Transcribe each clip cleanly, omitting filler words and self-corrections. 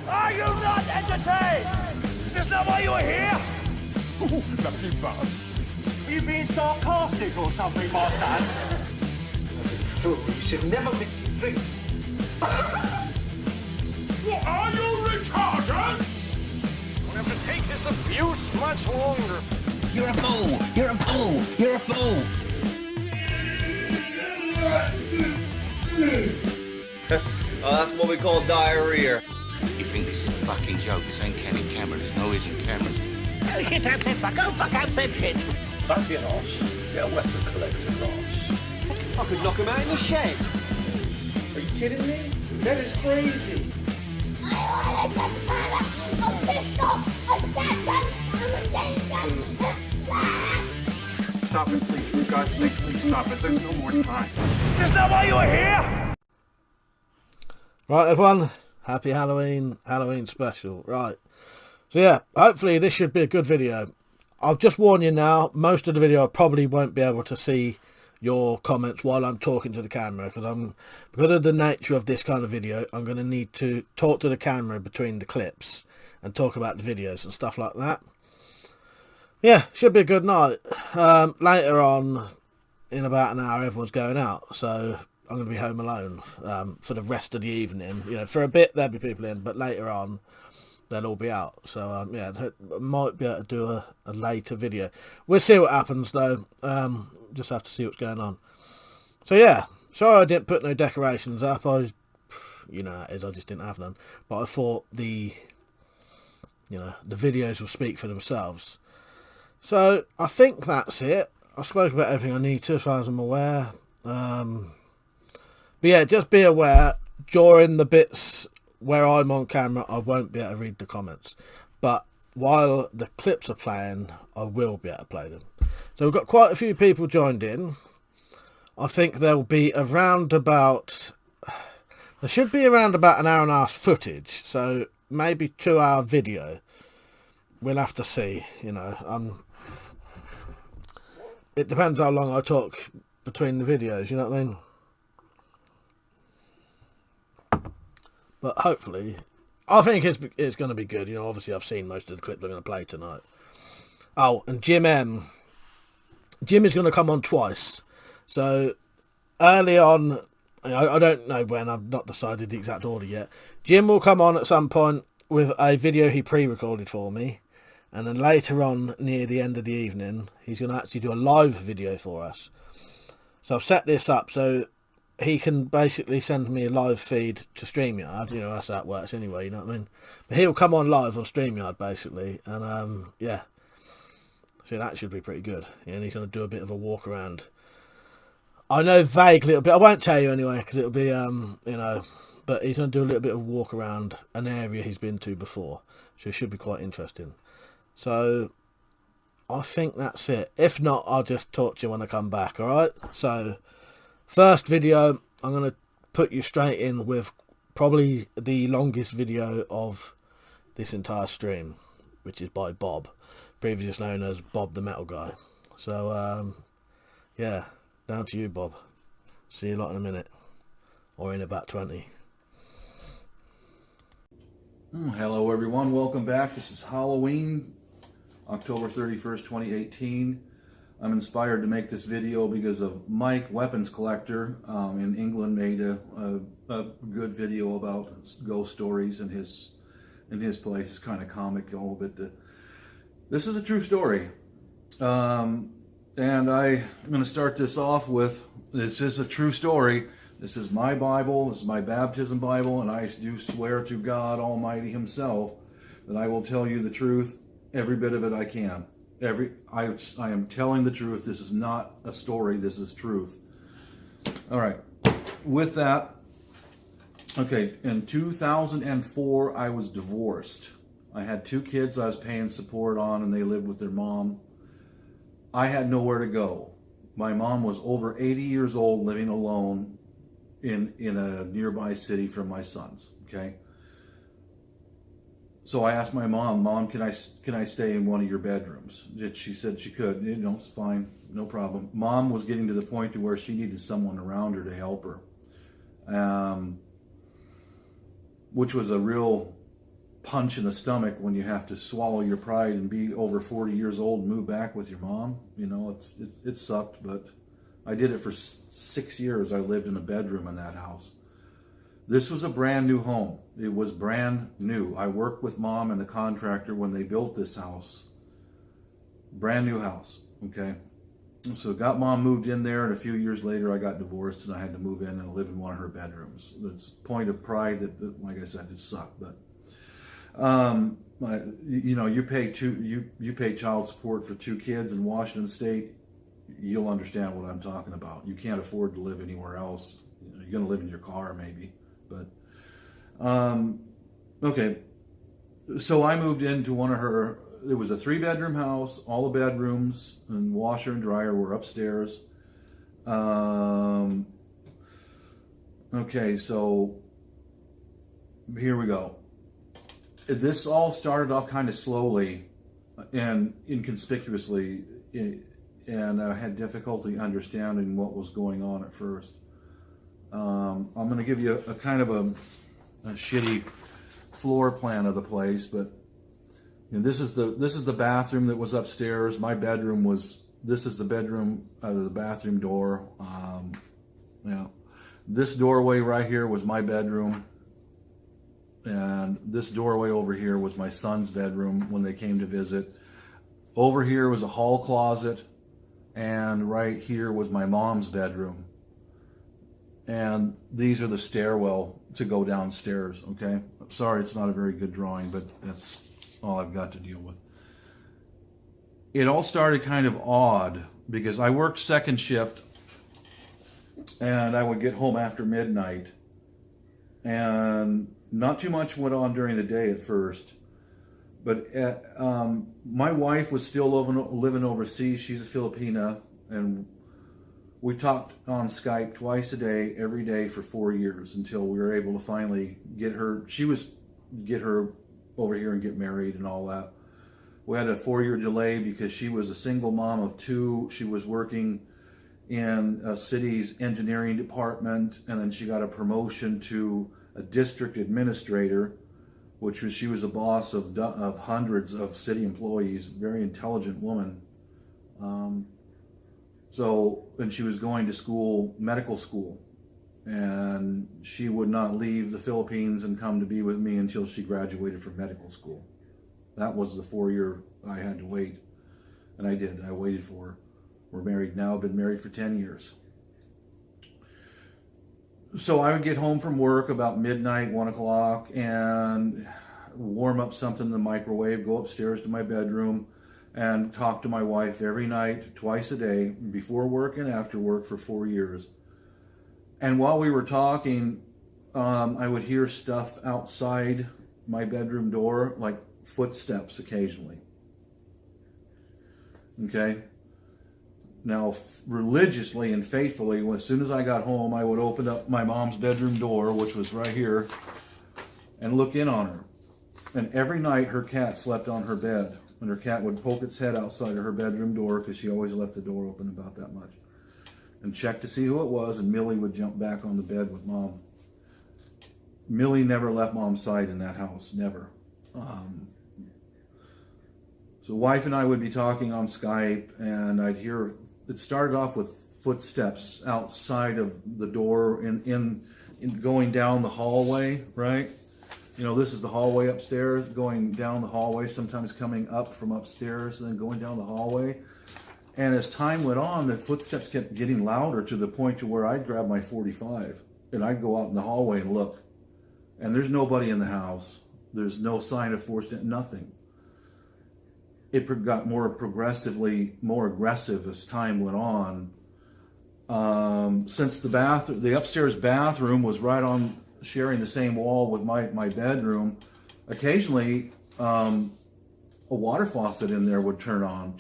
Are you not entertained? Is this not why you are here? Ooh, lucky bug. Are you being sarcastic or something, Martin? Fool, you should never mix your drinks. What, are you retarded? We'll have to take this abuse much longer. You're a fool! You're a fool! You're a fool! Oh, that's what we call diarrhea. You think this is a fucking joke? This ain't Kenny camera. There's no hidden cameras. Oh shit, I've said fuck. Oh fuck, I've said shit. Don't be an arse. Get a weapon collector, Ross. I could knock him out in the shed. Are you kidding me? That is crazy. I'm pissed off. I'm sad. I'm ashamed. Stop it, please. For God's sake, please stop it. There's no more time. Is this not why you are here? Right, everyone. Happy Halloween special. Right. So yeah, hopefully this should be a good video. I'll just warn you now, most of the video I probably won't be able to see your comments while I'm talking to the camera, because of the nature of this kind of video, I'm going to need to talk to the camera between the clips and talk about the videos and stuff like that. Yeah, should be a good night. Later on, in about an hour, everyone's going out, so I'm going to be home alone for the rest of the evening. You know, for a bit there'll be people in, but later on they'll all be out. So yeah, I might be able to do a later video. We'll see what happens though. Just have to see what's going on. So yeah, sorry I didn't put no decorations up. You know how it is, I just didn't have none. But I thought the videos will speak for themselves. So I think that's it. I spoke about everything I need to as far as I'm aware. But yeah, just be aware, during the bits where I'm on camera, I won't be able to read the comments. But while the clips are playing, I will be able to play them. So we've got quite a few people joined in. I think there'll be around about... There should be around about an hour and a half footage. So maybe 2 hour video. We'll have to see, you know. It depends how long I talk between the videos, you know what I mean? But hopefully, I think it's going to be good. You know, obviously I've seen most of the clips I'm going to play tonight. Oh, and Jim is going to come on twice. So early on, I don't know when, I've not decided the exact order yet. Jim will come on at some point with a video he pre-recorded for me. And then later on, near the end of the evening, he's going to actually do a live video for us. So I've set this up so he can basically send me a live feed to StreamYard. You know, that's how it works anyway, you know what I mean? But he'll come on live on StreamYard, basically. And, yeah. So that should be pretty good. And he's going to do a bit of a walk around. I know vaguely a little bit. I won't tell you anyway, because it'll be, you know... But he's going to do a little bit of walk around an area he's been to before. So it should be quite interesting. So, I think that's it. If not, I'll just talk to you when I come back, alright? So, first video, I'm going to put you straight in with probably the longest video of this entire stream, which is by Bob, previously known as Bob the Metal Guy. So, yeah, down to you, Bob. See you lot in a minute, or in about 20. Hello everyone, welcome back. This is Halloween, October 31st, 2018. I'm inspired to make this video because of Mike, WeaponCollector, in England, made a good video about ghost stories in his place. It's kind of comical, but this is a true story. And I'm going to start this off with, this is a true story. This is my Bible, this is my baptism Bible, and I do swear to God Almighty Himself that I will tell you the truth, every bit of it I can. I am telling the truth. This is not a story, this is truth. All right, with that, okay, in 2004, I was divorced. I had 2 kids I was paying support on, and they lived with their mom. I had nowhere to go. My mom was over 80 years old, living alone in a nearby city from my sons, okay? So I asked my mom, can I stay in one of your bedrooms? She said she could. You know, it's fine, no problem. Mom was getting to the point to where she needed someone around her to help her, which was a real punch in the stomach when you have to swallow your pride and be over 40 years old and move back with your mom. You know, it sucked, but I did it for 6 years. I lived in a bedroom in that house. This was a brand new home. It was brand new. I worked with Mom and the contractor when they built this house. Brand new house, okay? So got Mom moved in there, and a few years later I got divorced and I had to move in and live in one of her bedrooms. It's a point of pride that, like I said, it sucked, but you know, you pay child support for 2 kids in Washington State. You'll understand what I'm talking about. You can't afford to live anywhere else. You know, you're going to live in your car maybe, but okay. So I moved into one of her. It was a 3-bedroom house. All the bedrooms and washer and dryer were upstairs. Okay, so here we go. This all started off kind of slowly and inconspicuously, and I had difficulty understanding what was going on at first. I'm going to give you a kind of a shitty floor plan of the place, but and this is the bathroom that was upstairs. My bedroom was. This is the bedroom out of the bathroom door. Yeah, this doorway right here was my bedroom, and this doorway over here was my son's bedroom when they came to visit. Over here was a hall closet, and right here was my mom's bedroom. And these are the stairwell to go downstairs. Okay, I'm sorry it's not a very good drawing, but that's all I've got to deal with. It all started kind of odd because I worked second shift and I would get home after midnight, and not too much went on during the day at first, but my wife was still living overseas. She's a Filipina, and we talked on Skype twice a day, every day for 4 years until we were able to finally get her over here and get married and all that. We had a 4-year delay because she was a single mom of 2. She was working in a city's engineering department, and then she got a promotion to a district administrator, which was, she was a boss of hundreds of city employees, very intelligent woman. And she was going to school, medical school, and she would not leave the Philippines and come to be with me until she graduated from medical school. That was the 4-year I had to wait, and I did. I waited for her. We're married now, been married for 10 years. So I would get home from work about midnight, 1 o'clock, and warm up something in the microwave, go upstairs to my bedroom, and talk to my wife every night, twice a day, before work and after work for 4 years. And while we were talking, I would hear stuff outside my bedroom door, like footsteps occasionally. Okay? Now, religiously and faithfully, as soon as I got home, I would open up my mom's bedroom door, which was right here, and look in on her. And every night, her cat slept on her bed. And her cat would poke its head outside of her bedroom door, because she always left the door open about that much, and check to see who it was, and Millie would jump back on the bed with Mom. Millie never left Mom's side in that house, never. So wife and I would be talking on Skype, and I'd hear, it started off with footsteps outside of the door in going down the hallway, right? You know, this is the hallway upstairs, going down the hallway, sometimes coming up from upstairs and then going down the hallway. And as time went on, the footsteps kept getting louder to the point to where I'd grab my .45 and I'd go out in the hallway and look. And there's nobody in the house. There's no sign of forced, nothing. It got more aggressive as time went on. Since the upstairs bathroom was right on, sharing the same wall with my bedroom, occasionally a water faucet in there would turn on,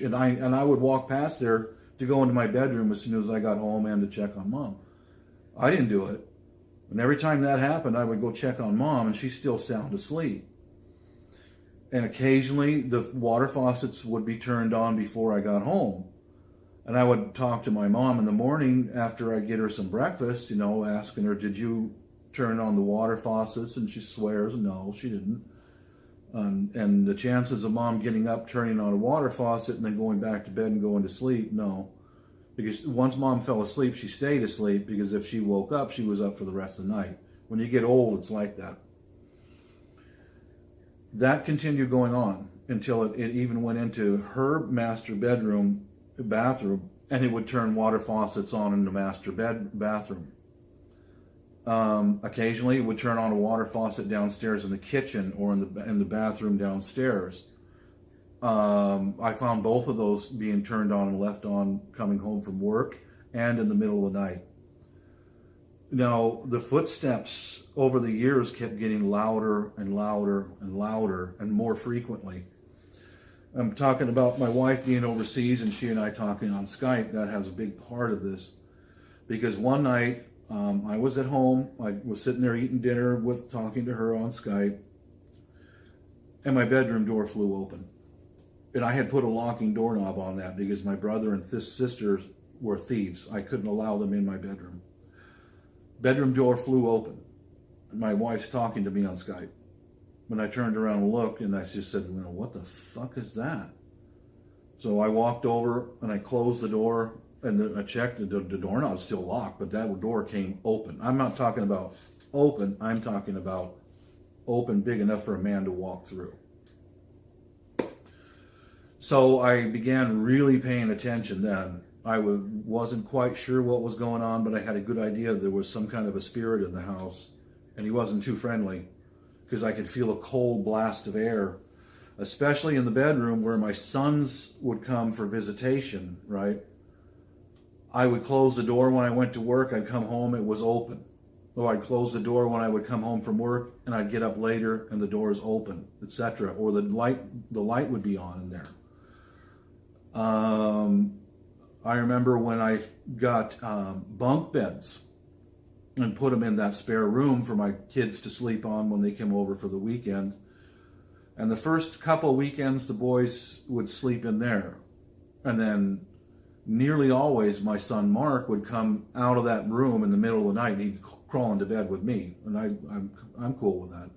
and I would walk past there to go into my bedroom as soon as I got home and to check on Mom. I didn't do it, and every time that happened, I would go check on Mom, and she's still sound asleep. And occasionally the water faucets would be turned on before I got home. And I would talk to my mom in the morning after I get her some breakfast, you know, asking her, did you turn on the water faucets, and she swears no, she didn't. And the chances of mom getting up, turning on a water faucet, and then going back to bed and going to sleep, no. Because once mom fell asleep, she stayed asleep, because if she woke up, she was up for the rest of the night. When you get old, it's like that. That continued going on until it even went into her master bathroom, and it would turn water faucets on in the master bathroom. Occasionally, it would turn on a water faucet downstairs in the kitchen or in the bathroom downstairs. I found both of those being turned on and left on coming home from work and in the middle of the night. Now, the footsteps over the years kept getting louder and louder and louder and more frequently. I'm talking about my wife being overseas and she and I talking on Skype. That has a big part of this. Because one night, I was at home. I was sitting there eating dinner talking to her on Skype. And my bedroom door flew open. And I had put a locking doorknob on that because my brother and sister were thieves. I couldn't allow them in my bedroom. Bedroom door flew open. My wife's talking to me on Skype. When I turned around and looked, and I just said, what the fuck is that? So I walked over and I closed the door, and I checked, the doorknob's still locked, but that door came open. I'm not talking about open, I'm talking about open big enough for a man to walk through. So I began really paying attention then. I wasn't quite sure what was going on, but I had a good idea there was some kind of a spirit in the house, and he wasn't too friendly, because I could feel a cold blast of air, especially in the bedroom where my sons would come for visitation, right? I would close the door when I went to work. I'd come home, it was open. Or I'd close the door when I would come home from work, and I'd get up later and the door is open, etc. Or the light would be on in there. I remember when I got bunk beds and put them in that spare room for my kids to sleep on when they came over for the weekend. And the first couple weekends, the boys would sleep in there. And then nearly always my son Mark would come out of that room in the middle of the night and he'd crawl into bed with me. And I'm cool with that.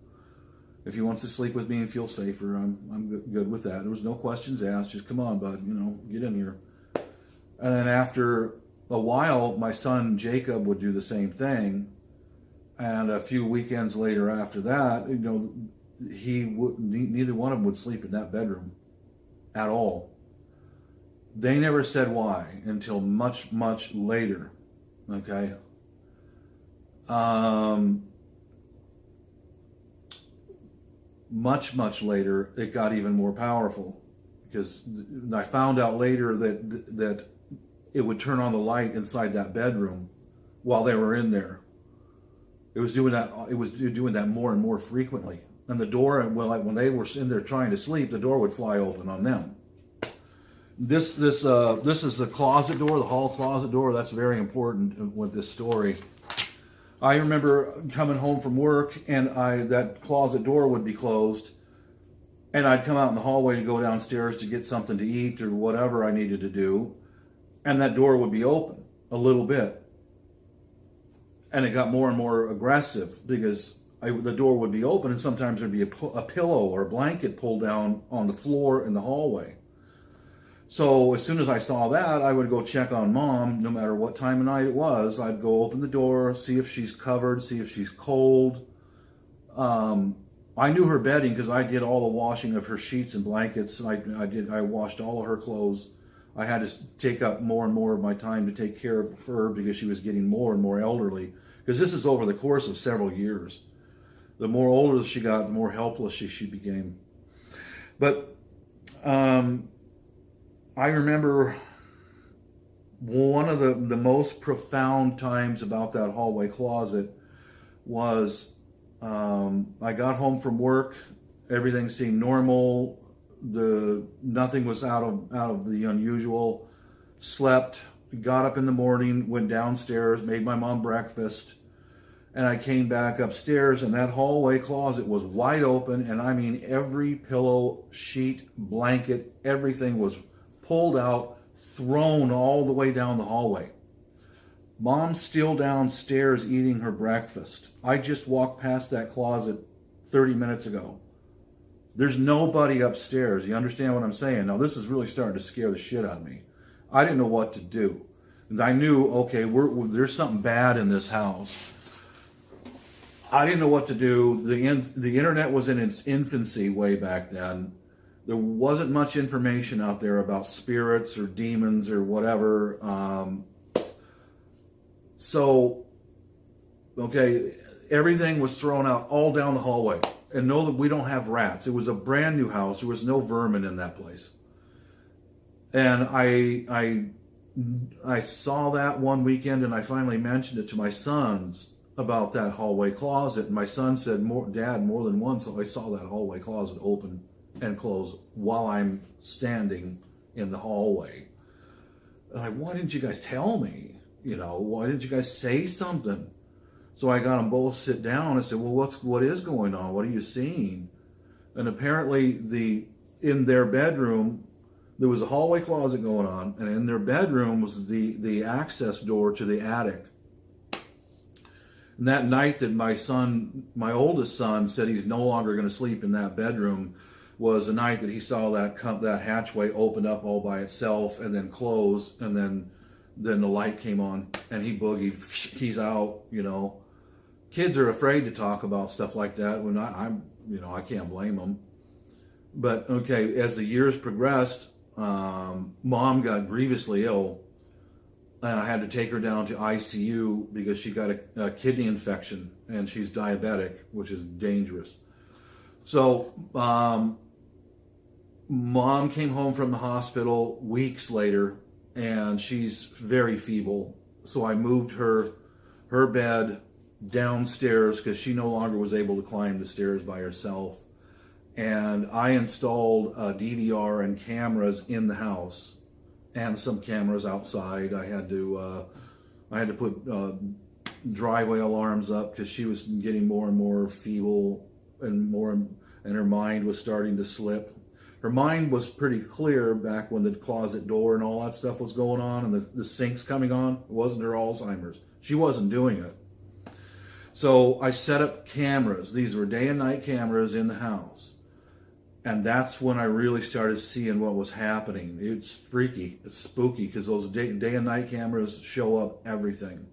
If he wants to sleep with me and feel safer, I'm good with that. There was no questions asked. Just come on, bud, get in here. And then after a while, my son Jacob would do the same thing. And a few weekends later after that, neither one of them would sleep in that bedroom at all. They never said why until much, much later. Okay. Much, much later, it got even more powerful, because I found out later that it would turn on the light inside that bedroom while they were in there. It was doing that. It was doing that more and more frequently. And the door, when they were in there trying to sleep, the door would fly open on them. This is the closet door, the hall closet door. That's very important with this story. I remember coming home from work, and that closet door would be closed, and I'd come out in the hallway to go downstairs to get something to eat or whatever I needed to do, and that door would be open a little bit. And it got more and more aggressive because the door would be open, and sometimes there'd be a pillow or a blanket pulled down on the floor in the hallway. So as soon as I saw that, I would go check on Mom, no matter what time of night it was. I'd go open the door, see if she's covered, see if she's cold. I knew her bedding because I did all the washing of her sheets and blankets. I washed all of her clothes. I had to take up more and more of my time to take care of her because she was getting more and more elderly. Because this is over the course of several years. The more older she got, the more helpless she became. But I remember one of the most profound times about that hallway closet was I got home from work. Everything seemed normal. Nothing was out of the unusual. Slept, got up in the morning, went downstairs, made my mom breakfast, and I came back upstairs, and that hallway closet was wide open, and I mean every pillow, sheet, blanket, everything was pulled out, thrown all the way down the hallway. Mom's still downstairs eating her breakfast. I just walked past that closet 30 minutes ago. There's nobody upstairs. You understand what I'm saying? Now, this is really starting to scare the shit out of me. I didn't know what to do. And I knew, okay, there's something bad in this house. I didn't know what to do. The internet was in its infancy way back then. There wasn't much information out there about spirits or demons or whatever. So, okay, everything was thrown out all down the hallway. And know that we don't have rats. It was a brand new house. There was no vermin in that place. And I saw that one weekend, and I finally mentioned it to my sons about that hallway closet. And my son said, Dad, more than once I saw that hallway closet open and close while I'm standing in the hallway. And why didn't you guys tell me? You know, why didn't you guys say something? So I got them both sit down. I said, well, what is going on? What are you seeing? And apparently in their bedroom, there was a hallway closet going on, and in their bedroom was the access door to the attic. And that night that my oldest son said he's no longer going to sleep in that bedroom was the night that he saw that hatchway open up all by itself and then close, and then the light came on and he boogied. He's out, you know. Kids are afraid to talk about stuff like that when I can't blame them. But okay, as the years progressed, Mom got grievously ill, and I had to take her down to ICU because she got a kidney infection, and she's diabetic, which is dangerous. So Mom came home from the hospital weeks later, and she's very feeble. So I moved her bed downstairs because she no longer was able to climb the stairs by herself. And I installed DVR and cameras in the house and some cameras outside. I had to put driveway alarms up because she was getting more and more feeble and her mind was starting to slip. Her mind was pretty clear back when the closet door and all that stuff was going on and the sinks coming on. It wasn't her Alzheimer's. She wasn't doing it. So I set up cameras. These were day and night cameras in the house. And that's when I really started seeing what was happening. It's freaky. It's spooky because those day and night cameras show up everything.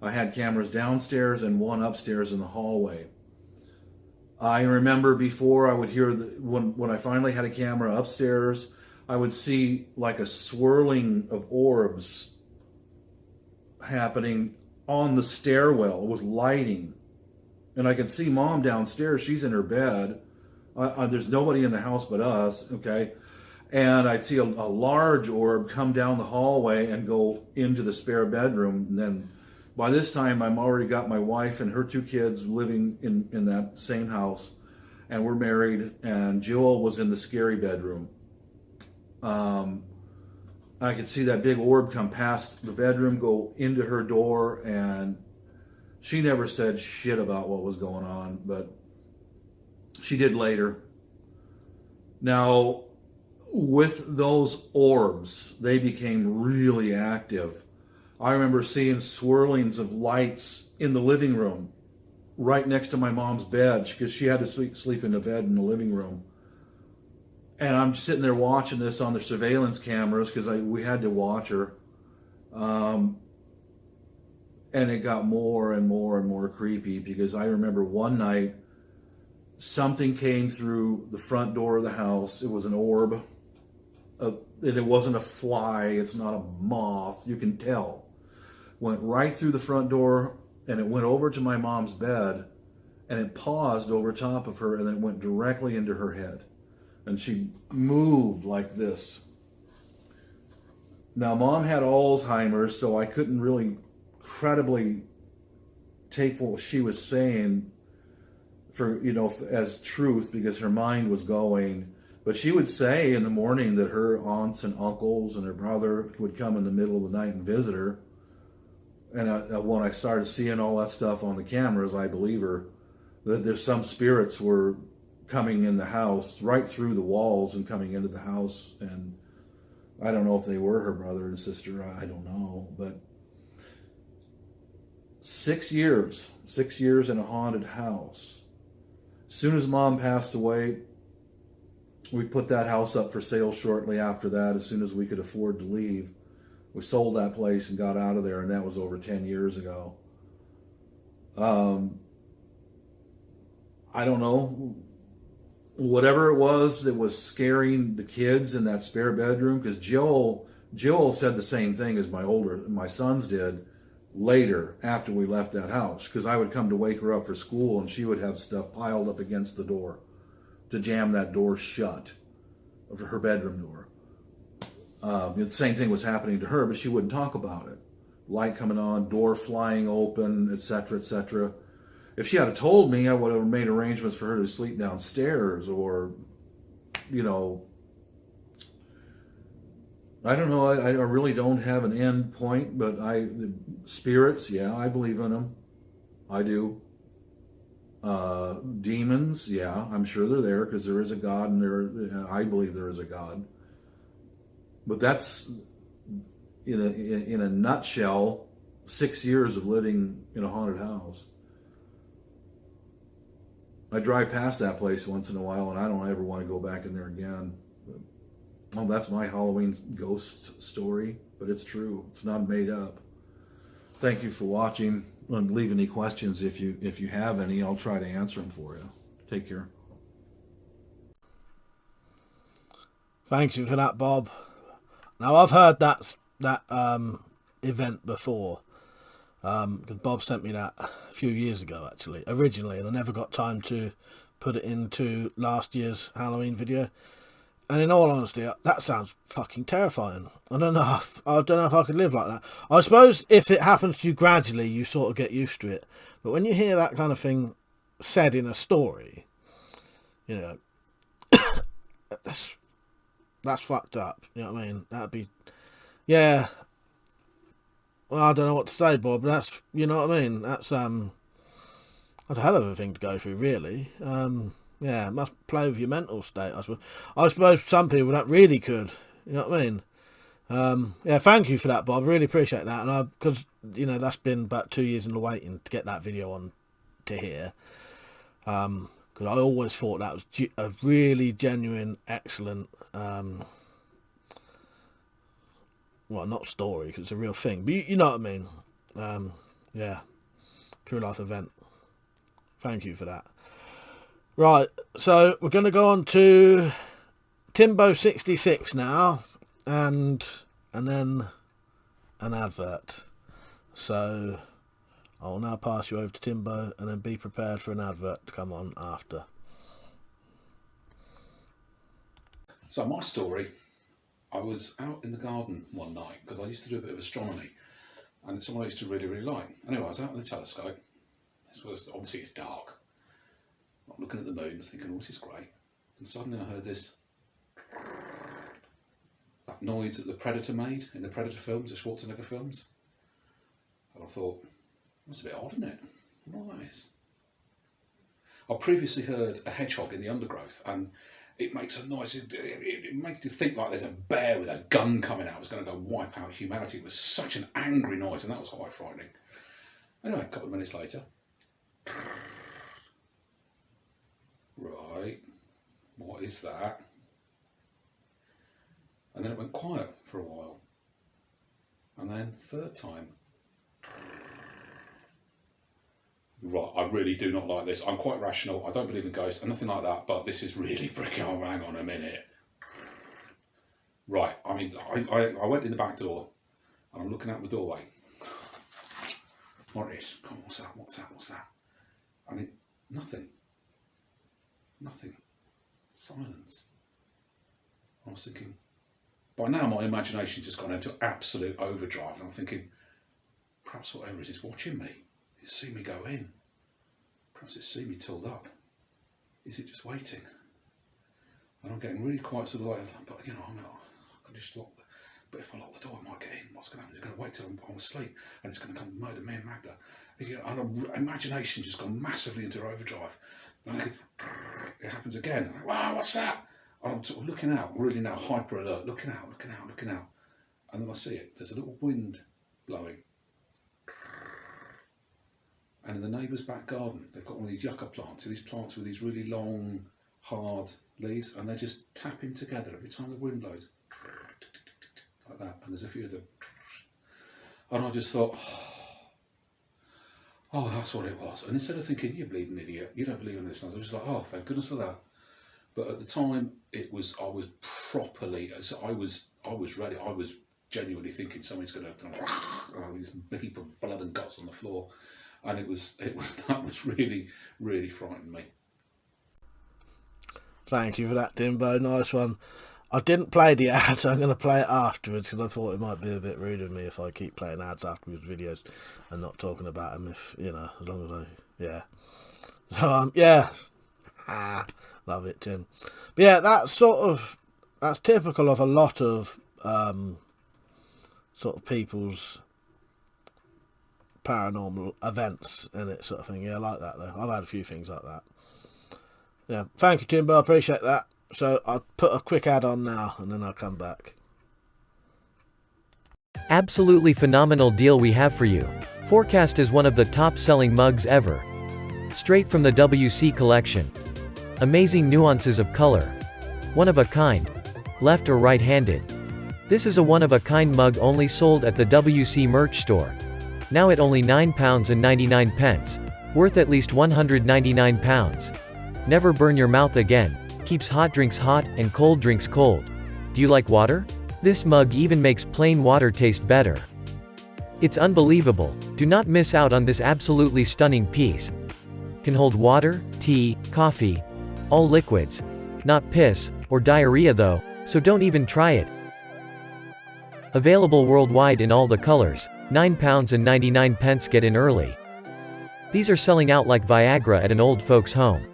I had cameras downstairs and one upstairs in the hallway. I remember before I would hear, when I finally had a camera upstairs, I would see like a swirling of orbs happening on the stairwell. It was lighting. And I could see Mom downstairs. She's in her bed. There's nobody in the house but us, okay? And I'd see a large orb come down the hallway and go into the spare bedroom. And then by this time, I'm already got my wife and her 2 kids living in that same house. And we're married, and Jill was in the scary bedroom. I could see that big orb come past the bedroom, go into her door, and she never said shit about what was going on, but she did later. Now, with those orbs, they became really active. I remember seeing swirlings of lights in the living room, right next to my mom's bed, because she had to sleep in the bed in the living room. And I'm sitting there watching this on the surveillance cameras because we had to watch her. And it got more and more and more creepy because I remember one night something came through the front door of the house. It was an orb. And it wasn't a fly. It's not a moth. You can tell. Went right through the front door and it went over to my mom's bed and it paused over top of her and then went directly into her head. And she moved like this. Now, Mom had Alzheimer's, so I couldn't really credibly take what she was saying for, as truth because her mind was going. But she would say in the morning that her aunts and uncles and her brother would come in the middle of the night and visit her. And when I started seeing all that stuff on the cameras, I believe her, that there's some spirits were coming in the house, right through the walls and coming into the house. And I don't know if they were her brother and sister, I don't know. But 6 years. 6 years in a haunted house. As soon as Mom passed away, we put that house up for sale shortly after that, as soon as we could afford to leave. We sold that place and got out of there, and that was over 10 years ago. I don't know. Whatever it was that was scaring the kids in that spare bedroom, because Joel said the same thing as my sons did later after we left that house, because I would come to wake her up for school and she would have stuff piled up against the door to jam that door shut, of her bedroom door. The same thing was happening to her, but she wouldn't talk about it. Light coming on, door flying open, etc., etc. If she had told me, I would have made arrangements for her to sleep downstairs, or, you know, I don't know. I really don't have an end point, but the spirits, yeah, I believe in them. I do. Demons, yeah, I'm sure they're there, because there is a God, and I believe there is a God. But that's, in a nutshell, 6 years of living in a haunted house. I drive past that place once in a while, and I don't ever want to go back in there again. Oh, that's my Halloween ghost story, but it's true. It's not made up. Thank you for watching. Leave any questions if you have any. I'll try to answer them for you. Take care. Thank you for that, Bob. Now, I've heard that event before, because Bob sent me that a few years ago, actually, originally, and I never got time to put it into last year's Halloween video. And in all honesty, that sounds fucking terrifying. I don't know if I could live like that. I suppose if it happens to you gradually, you sort of get used to it. But when you hear that kind of thing said in a story, you know, that's fucked up. You know what I mean? That'd be, yeah. Well, I don't know what to say, Bob. That's, you know what I mean? That's a hell of a thing to go through, really. Yeah, it must play with your mental state, I suppose. I suppose some people that really could. You know what I mean? Yeah, thank you for that, Bob. I really appreciate that. And because, you know, that's been about 2 years in the waiting to get that video on to here. Because I always thought that was a really genuine, excellent, well, not story, because it's a real thing. But you know what I mean? Yeah, true life event. Thank you for that. Right, so we're going to go on to Timbo66 now, and then an advert. So I'll now pass you over to Timbo, and then be prepared for an advert to come on after. So my story, I was out in the garden one night, because I used to do a bit of astronomy, and it's something I used to really, really like. Anyway, I was out with the telescope. Obviously it's dark. I'm looking at the moon, thinking, oh, this is great. And suddenly I heard this, that noise that the Predator made in the Predator films, the Schwarzenegger films. And I thought, that's a bit odd, isn't it? I wonder what that is. I previously heard a hedgehog in the undergrowth, and it makes a noise. It makes you think like there's a bear with a gun coming out. It's going to go wipe out humanity. It was such an angry noise, and that was quite frightening. Anyway, a couple of minutes later, right, what is that? And then it went quiet for a while. And then third time. Right, I really do not like this. I'm quite rational. I don't believe in ghosts and nothing like that, but this is really freaking on. Hang on a minute. Right, I mean, I went in the back door and I'm looking out the doorway. What is? Come on, what's that? What's that? What's that? And it, nothing. Nothing. Silence. I was thinking, by now my imagination just gone into absolute overdrive, and I'm thinking, perhaps whatever it is watching me, it's seen me go in. Perhaps it's seen me tooled up. Is it just waiting? And I'm getting really quite sort of like, but you know, I can just lock the, but if I lock the door, I might get in. What's going to happen? It's going to wait till I'm asleep, and it's going to come murder me and Magda. You know, and imagination just gone massively into overdrive. And it happens again. I'm like, wow, what's that? And I'm sort of looking out, really now hyper alert, looking out. And then I see it. There's a little wind blowing. And in the neighbour's back garden, they've got one of these yucca plants, these plants with these really long, hard leaves, and they're just tapping together every time the wind blows. Like that. And there's a few of them. And I just thought, oh, that's what it was. And instead of thinking, you bleeding idiot, you don't believe in this, I was just like, oh, thank goodness for that. But at the time, I was properly, I was ready. I was genuinely thinking somebody's going to, this heap of blood and guts on the floor. And that was really, really frightened me. Thank you for that, Timbo. Nice one. I didn't play the ads. I'm going to play it afterwards because I thought it might be a bit rude of me if I keep playing ads afterwards videos and not talking about them. If you know, as long as I, yeah. So yeah, love it, Tim. But yeah, that's typical of a lot of sort of people's paranormal events and it sort of thing. Yeah, I like that though. I've had a few things like that. Yeah, thank you, Timbo. I appreciate that. So I'll put a quick ad on now and then I'll come back. Absolutely phenomenal deal we have for you. Forecast is one of the top selling mugs ever. Straight from the WC collection. Amazing nuances of color. One of a kind. Left or right handed. This is a one of a kind mug only sold at the WC merch store. Now at only £9.99. Worth at least £199. Never burn your mouth again. Keeps hot drinks hot and cold drinks cold. Do you like water? This mug even makes plain water taste better. It's unbelievable. Do not miss out on this absolutely stunning piece. Can hold water, tea, coffee, all liquids. Not piss, or diarrhea though, so don't even try it. Available worldwide in all the colors. £9.99. Get in early. These are selling out like Viagra at an old folks' home.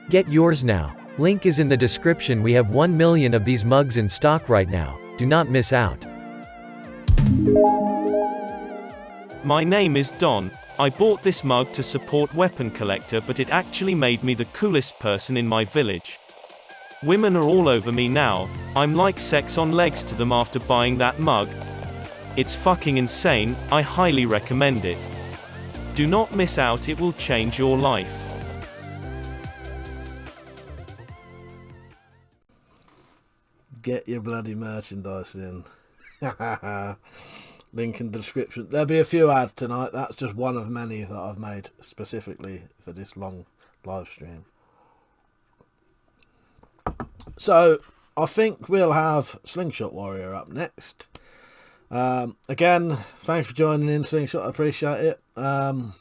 Get yours now. Link is in the description. We have 1 million of these mugs in stock right now. Do not miss out. My name is Don. I bought this mug to support WeaponCollector, but it actually made me the coolest person in my village. Women are all over me now. I'm like sex on legs to them after buying that mug. It's fucking insane. I highly recommend it. Do not miss out, it will change your life. Get your bloody merchandise in. Link in the description. There'll be a few ads tonight. That's just one of many that I've made specifically for this long live stream. So I think we'll have Slingshot Warrior up next. Again, thanks for joining in, Slingshot. I appreciate it. I'm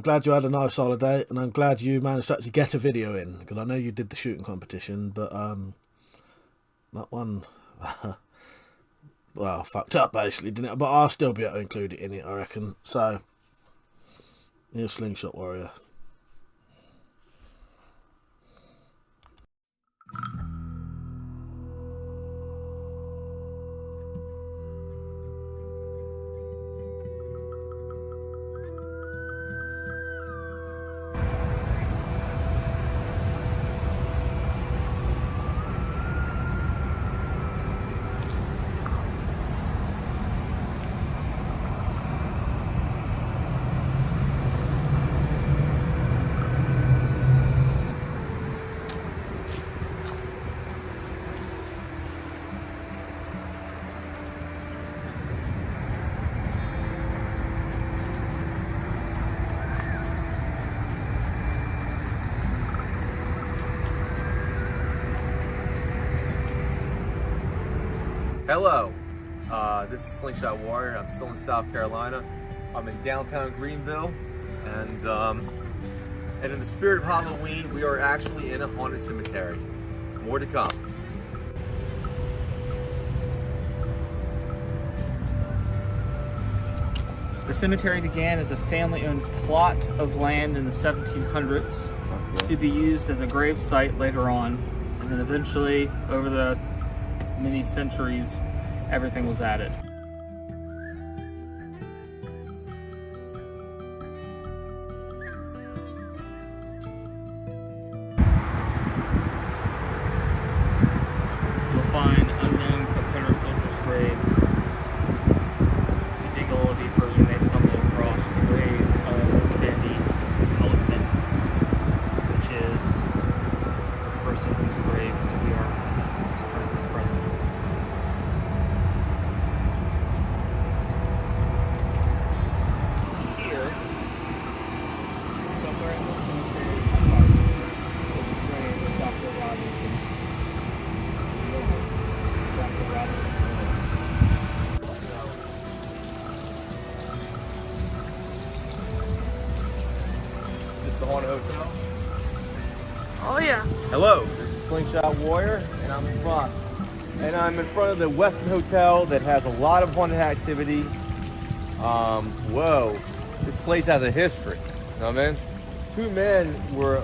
glad you had a nice holiday, and I'm glad you managed to actually get a video in, because I know you did the shooting competition, but that one, well, fucked up basically, didn't it? But I'll still be able to include it in it, I reckon. So, here's Slingshot Warrior. Hello, this is Slingshot Warrior. I'm still in South Carolina. I'm in downtown Greenville, and in the spirit of Halloween, we are actually in a haunted cemetery. More to come. The cemetery began as a family-owned plot of land in the 1700s to be used as a grave site later on, and then eventually, over the many centuries, everything was added. You'll find unknown Confederate soldiers' graves. If you dig a little deeper, you may stumble across the grave of hotel? Oh yeah. Hello, this is Slingshot Warrior, and I'm in front of the Westin Hotel that has a lot of haunted activity. Whoa, this place has a history. You know what I mean? Two men were,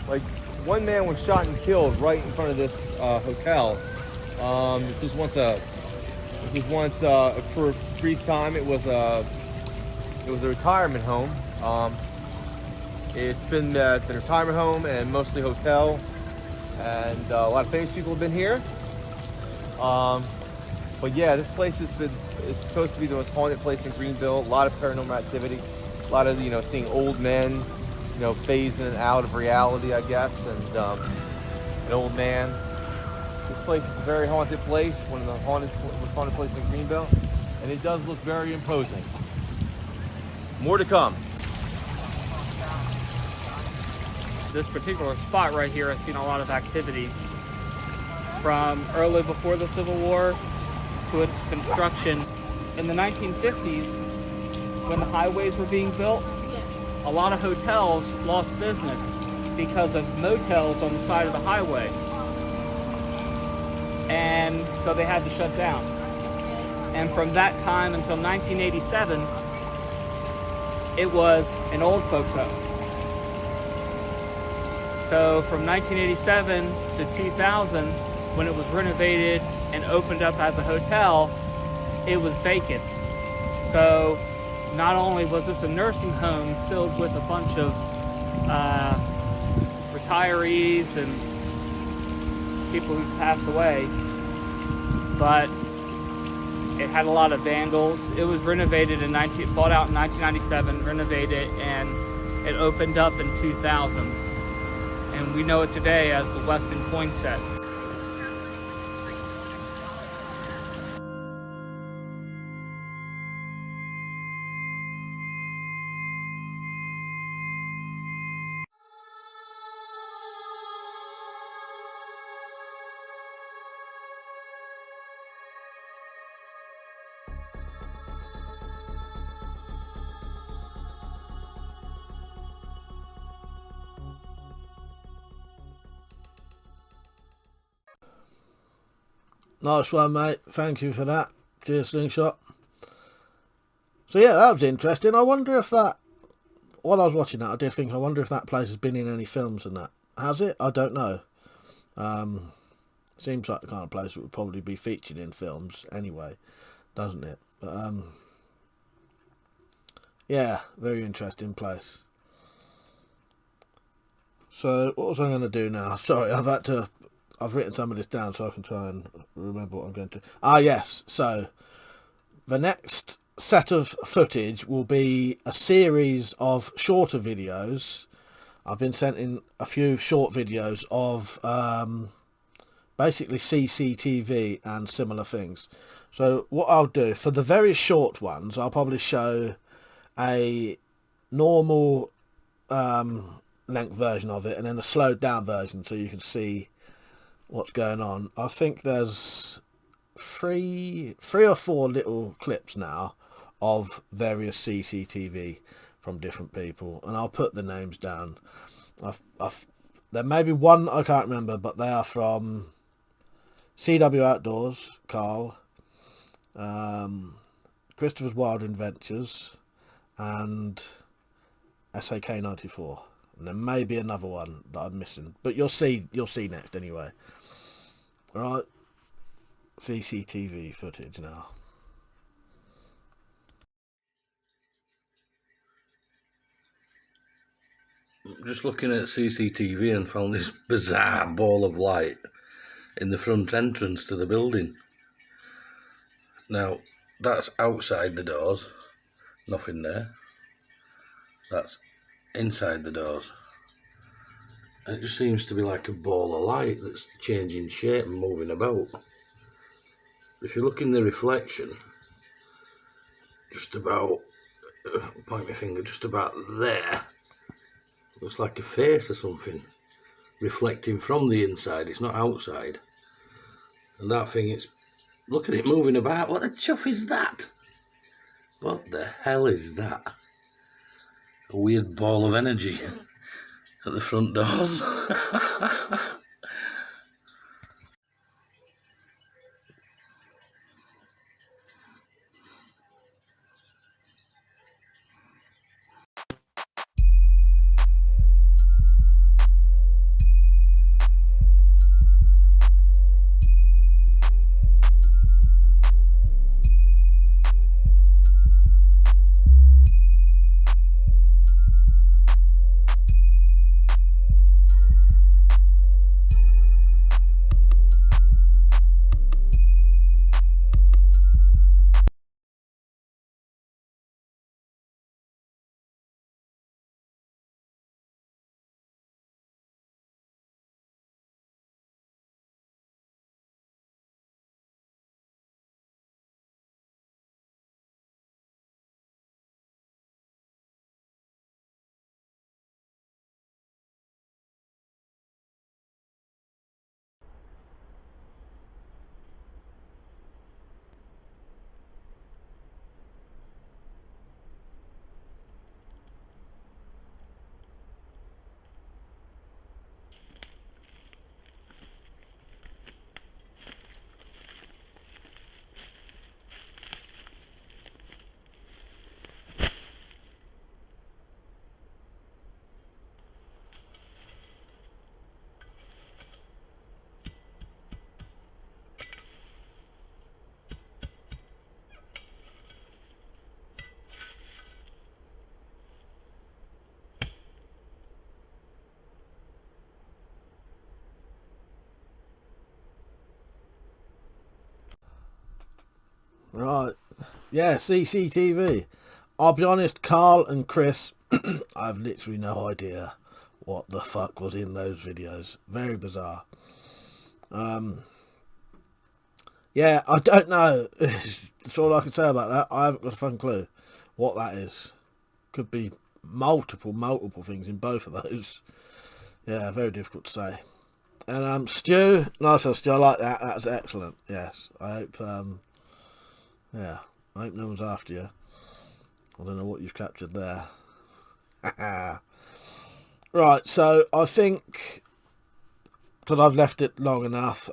like, one man was shot and killed right in front of this hotel. This was once for a brief time. It was a retirement home. It's been a retirement home and mostly hotel, and a lot of famous people have been here. But yeah, this place is supposed to be the most haunted place in Greenville. A lot of paranormal activity, a lot of seeing old men, phased in and out of reality, I guess, and an old man. This place is a very haunted place, one of the most haunted places in Greenville, and it does look very imposing. More to come. This particular spot right here has seen a lot of activity from early before the Civil War to its construction. In the 1950s, when the highways were being built, a lot of hotels lost business because of motels on the side of the highway. And so they had to shut down. And from that time until 1987, it was an old folks home. So from 1987 to 2000, when it was renovated and opened up as a hotel, it was vacant. So not only was this a nursing home filled with a bunch of retirees and people who passed away, but it had a lot of vandals. It was renovated bought out in 1997, renovated, and it opened up in 2000. And we know it today as the Westin Poinsett. Nice one, mate. Thank you for that. Cheers, Slingshot. So yeah, that was interesting. I wonder if that, while I was watching that, I did think, I wonder if that place has been in any films and that. Has it? I don't know. Seems like the kind of place that would probably be featured in films anyway, doesn't it? But yeah, very interesting place. So what was I going to do now? Sorry, I've written some of this down so I can try and remember what I'm going to. Ah, yes. So the next set of footage will be a series of shorter videos. I've been sent in a few short videos of basically CCTV and similar things. So what I'll do for the very short ones, I'll probably show a normal length version of it and then a slowed down version so you can see what's going on. I think there's three or four little clips now of various CCTV from different people, and I'll put the names down. There may be one I can't remember, but they are from CW Outdoors, Carl, Christopher's Wild Adventures, and SAK 94. And there may be another one that I'm missing, but you'll see next anyway. All right, CCTV footage now. Just looking at CCTV and found this bizarre ball of light in the front entrance to the building. Now, that's outside the doors, nothing there. That's inside the doors. And it just seems to be like a ball of light that's changing shape and moving about. If you look in the reflection, just about, point my finger, just about there, looks like a face or something reflecting from the inside. It's not outside. And that thing, it's, look at it moving about. What the chuff is that? What the hell is that? a weird ball of energy at the front doors. Right. Yeah, CCTV. I'll be honest, Carl and Chris, I have literally no idea what the fuck was in those videos. Very bizarre. Yeah, I don't know. That's all I can say about that. I haven't got a fucking clue what that is. Could be multiple things in both of those. Yeah, very difficult to say. And Stu, nice one, Stu. I like that. That was excellent. Yes, I hope. Yeah, I hope no one's after you. I don't know what you've captured there. Right, so I think because I've left it long enough,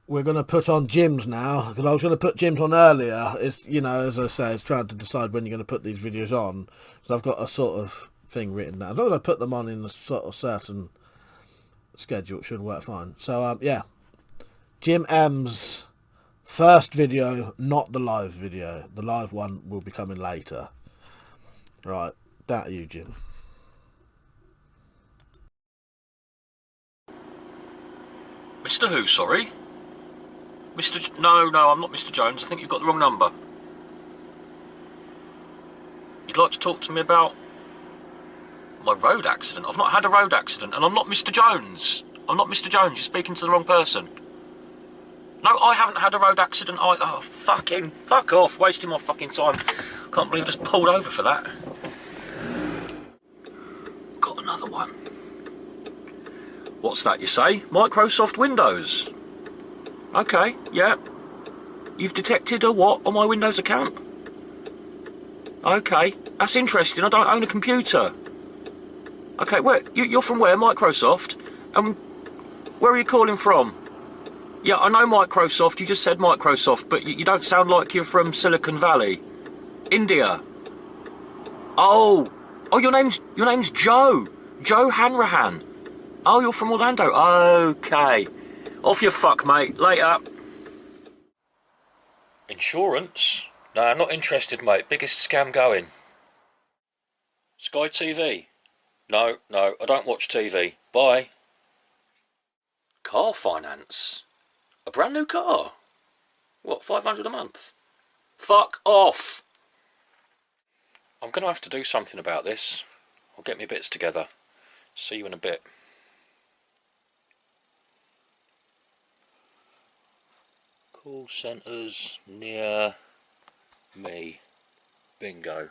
we're going to put on Jim's now, because I was going to put Jim's on earlier. It's, you know, as I say, it's trying to decide when you're going to put these videos on. So I've got a sort of thing written down. As long as I put them on in a sort of certain schedule, it should work fine. So, yeah, Jim M's first video, not the live video. The live one will be coming later. Right, that to you, Jim. Mr. Who, sorry? No, I'm not Mr. Jones. I think you've got the wrong number. You'd like to talk to me about my road accident? I've not had a road accident, and I'm not Mr. Jones. I'm not Mr. Jones. You're speaking to the wrong person. No, I haven't had a road accident. Oh, fuck off. Wasting my fucking time. Can't believe I just pulled over for that. Got another one. What's that you say? Microsoft Windows. Okay, yeah. You've detected a what on my Windows account? Okay, that's interesting. I don't own a computer. Okay, you're from where? Microsoft? Where are you calling from? Yeah, I know Microsoft. You just said Microsoft, but you don't sound like you're from Silicon Valley. India. Oh, your name's Joe. Joe Hanrahan. Oh, you're from Orlando. Okay. Off your fuck, mate. Later. Insurance? No, not interested, mate. Biggest scam going. Sky TV? No, I don't watch TV. Bye. Car finance? A brand new car? What, $500 a month? Fuck off! I'm going to have to do something about this. I'll get my bits together. See you in a bit. Call centres near me. Bingo.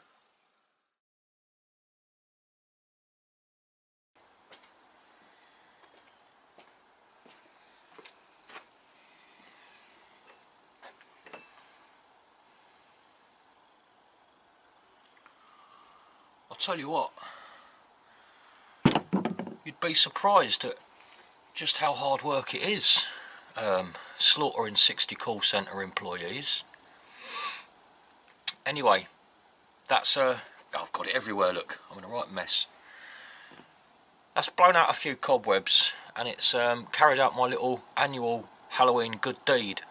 tell you what, you'd be surprised at just how hard work it is, slaughtering 60 call centre employees. Anyway, that's I've got it everywhere, look, I'm in a right mess. That's blown out a few cobwebs, and it's carried out my little annual Halloween good deed.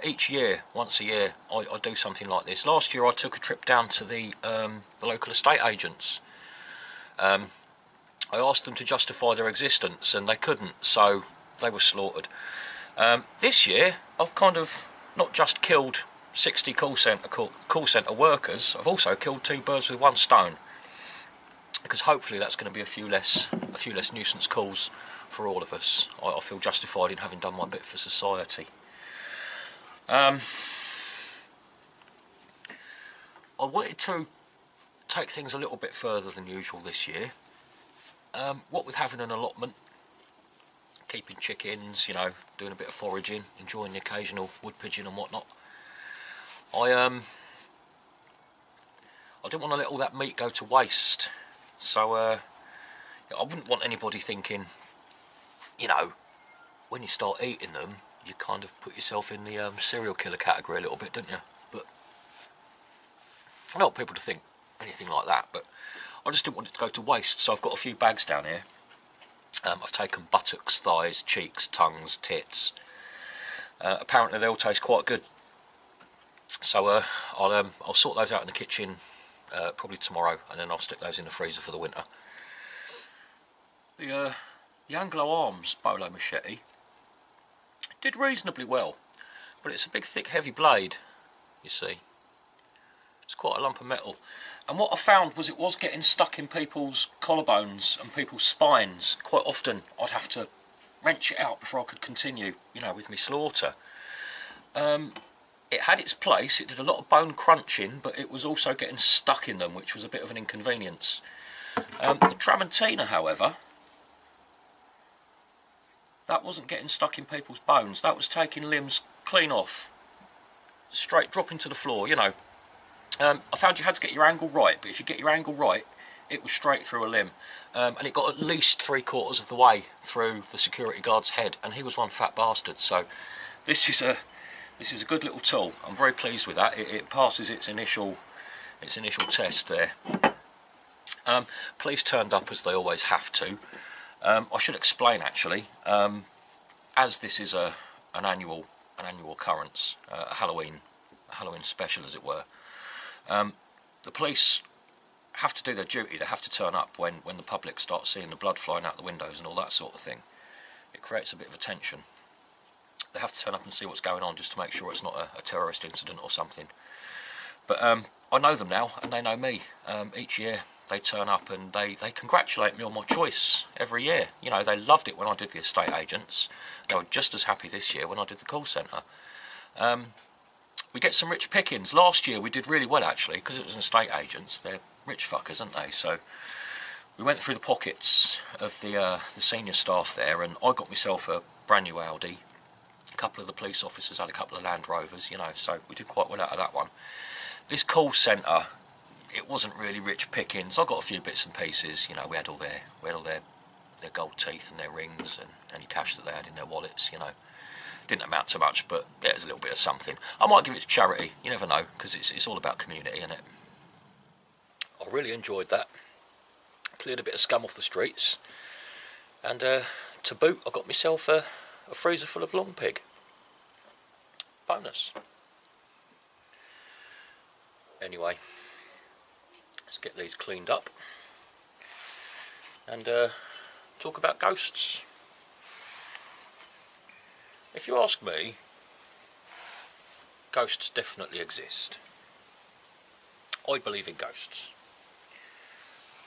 Each year, once a year, I do something like this. Last year I took a trip down to the local estate agents. I asked them to justify their existence, and they couldn't, so they were slaughtered. This year, I've kind of not just killed 60 call centre workers, I've also killed 2 birds with 1 stone. Because hopefully that's going to be a few less nuisance calls for all of us. I feel justified in having done my bit for society. I wanted to take things a little bit further than usual this year. What with having an allotment, keeping chickens, you know, doing a bit of foraging, enjoying the occasional wood pigeon and whatnot, I didn't want to let all that meat go to waste. So I wouldn't want anybody thinking, you know, when you start eating them, you kind of put yourself in the serial killer category a little bit, don't you? But I don't want people to think anything like that, but I just didn't want it to go to waste, so I've got a few bags down here. I've taken buttocks, thighs, cheeks, tongues, tits. Apparently they all taste quite good. So I'll sort those out in the kitchen probably tomorrow, and then I'll stick those in the freezer for the winter. The Anglo Arms bolo machete did reasonably well, but it's a big, thick, heavy blade, you see. It's quite a lump of metal. And what I found was it was getting stuck in people's collarbones and people's spines. Quite often I'd have to wrench it out before I could continue, you know, with my slaughter. It had its place, it did a lot of bone crunching, but it was also getting stuck in them, which was a bit of an inconvenience. The Tramontina, however, that wasn't getting stuck in people's bones, that was taking limbs clean off. Straight dropping to the floor, you know. I found you had to get your angle right, but if you get your angle right, it was straight through a limb. And it got at least 3/4 of the way through the security guard's head, and he was one fat bastard, so this is a good little tool. I'm very pleased with that. It passes its initial test there. Police turned up as they always have to. I should explain actually, as this is an annual occurrence, a Halloween special as it were. The police have to do their duty. They have to turn up when the public starts seeing the blood flying out the windows and all that sort of thing. It creates a bit of a tension. They have to turn up and see what's going on just to make sure it's not a terrorist incident or something. But I know them now, and they know me. Each year they turn up and they congratulate me on my choice every year. You know, they loved it when I did the estate agents. They were just as happy this year when I did the call centre. We get some rich pickings. Last year we did really well actually, because it was an estate agents. They're rich fuckers, aren't they? So we went through the pockets of the senior staff there, and I got myself a brand new Audi. A couple of the police officers had a couple of Land Rovers, you know, so we did quite well out of that one. This call centre, it wasn't really rich pickings. I got a few bits and pieces, you know. We had all their gold teeth and their rings and any cash that they had in their wallets, you know. Didn't amount to much, but yeah, it was a little bit of something. I might give it to charity, you never know, because it's all about community, isn't it? I really enjoyed that. Cleared a bit of scum off the streets, and to boot, I got myself a freezer full of long pig. Bonus. Anyway, let's get these cleaned up and talk about ghosts. If you ask me, ghosts definitely exist. I believe in ghosts,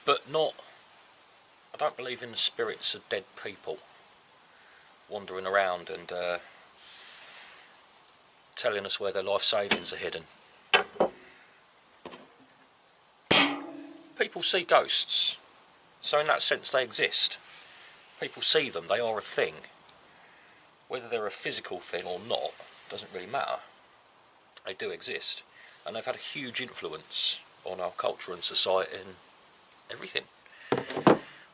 but I don't believe in the spirits of dead people wandering around and telling us where their life savings are hidden. People see ghosts, so in that sense they exist. People see them, they are a thing. Whether they're a physical thing or not doesn't really matter. They do exist, and they've had a huge influence on our culture and society everything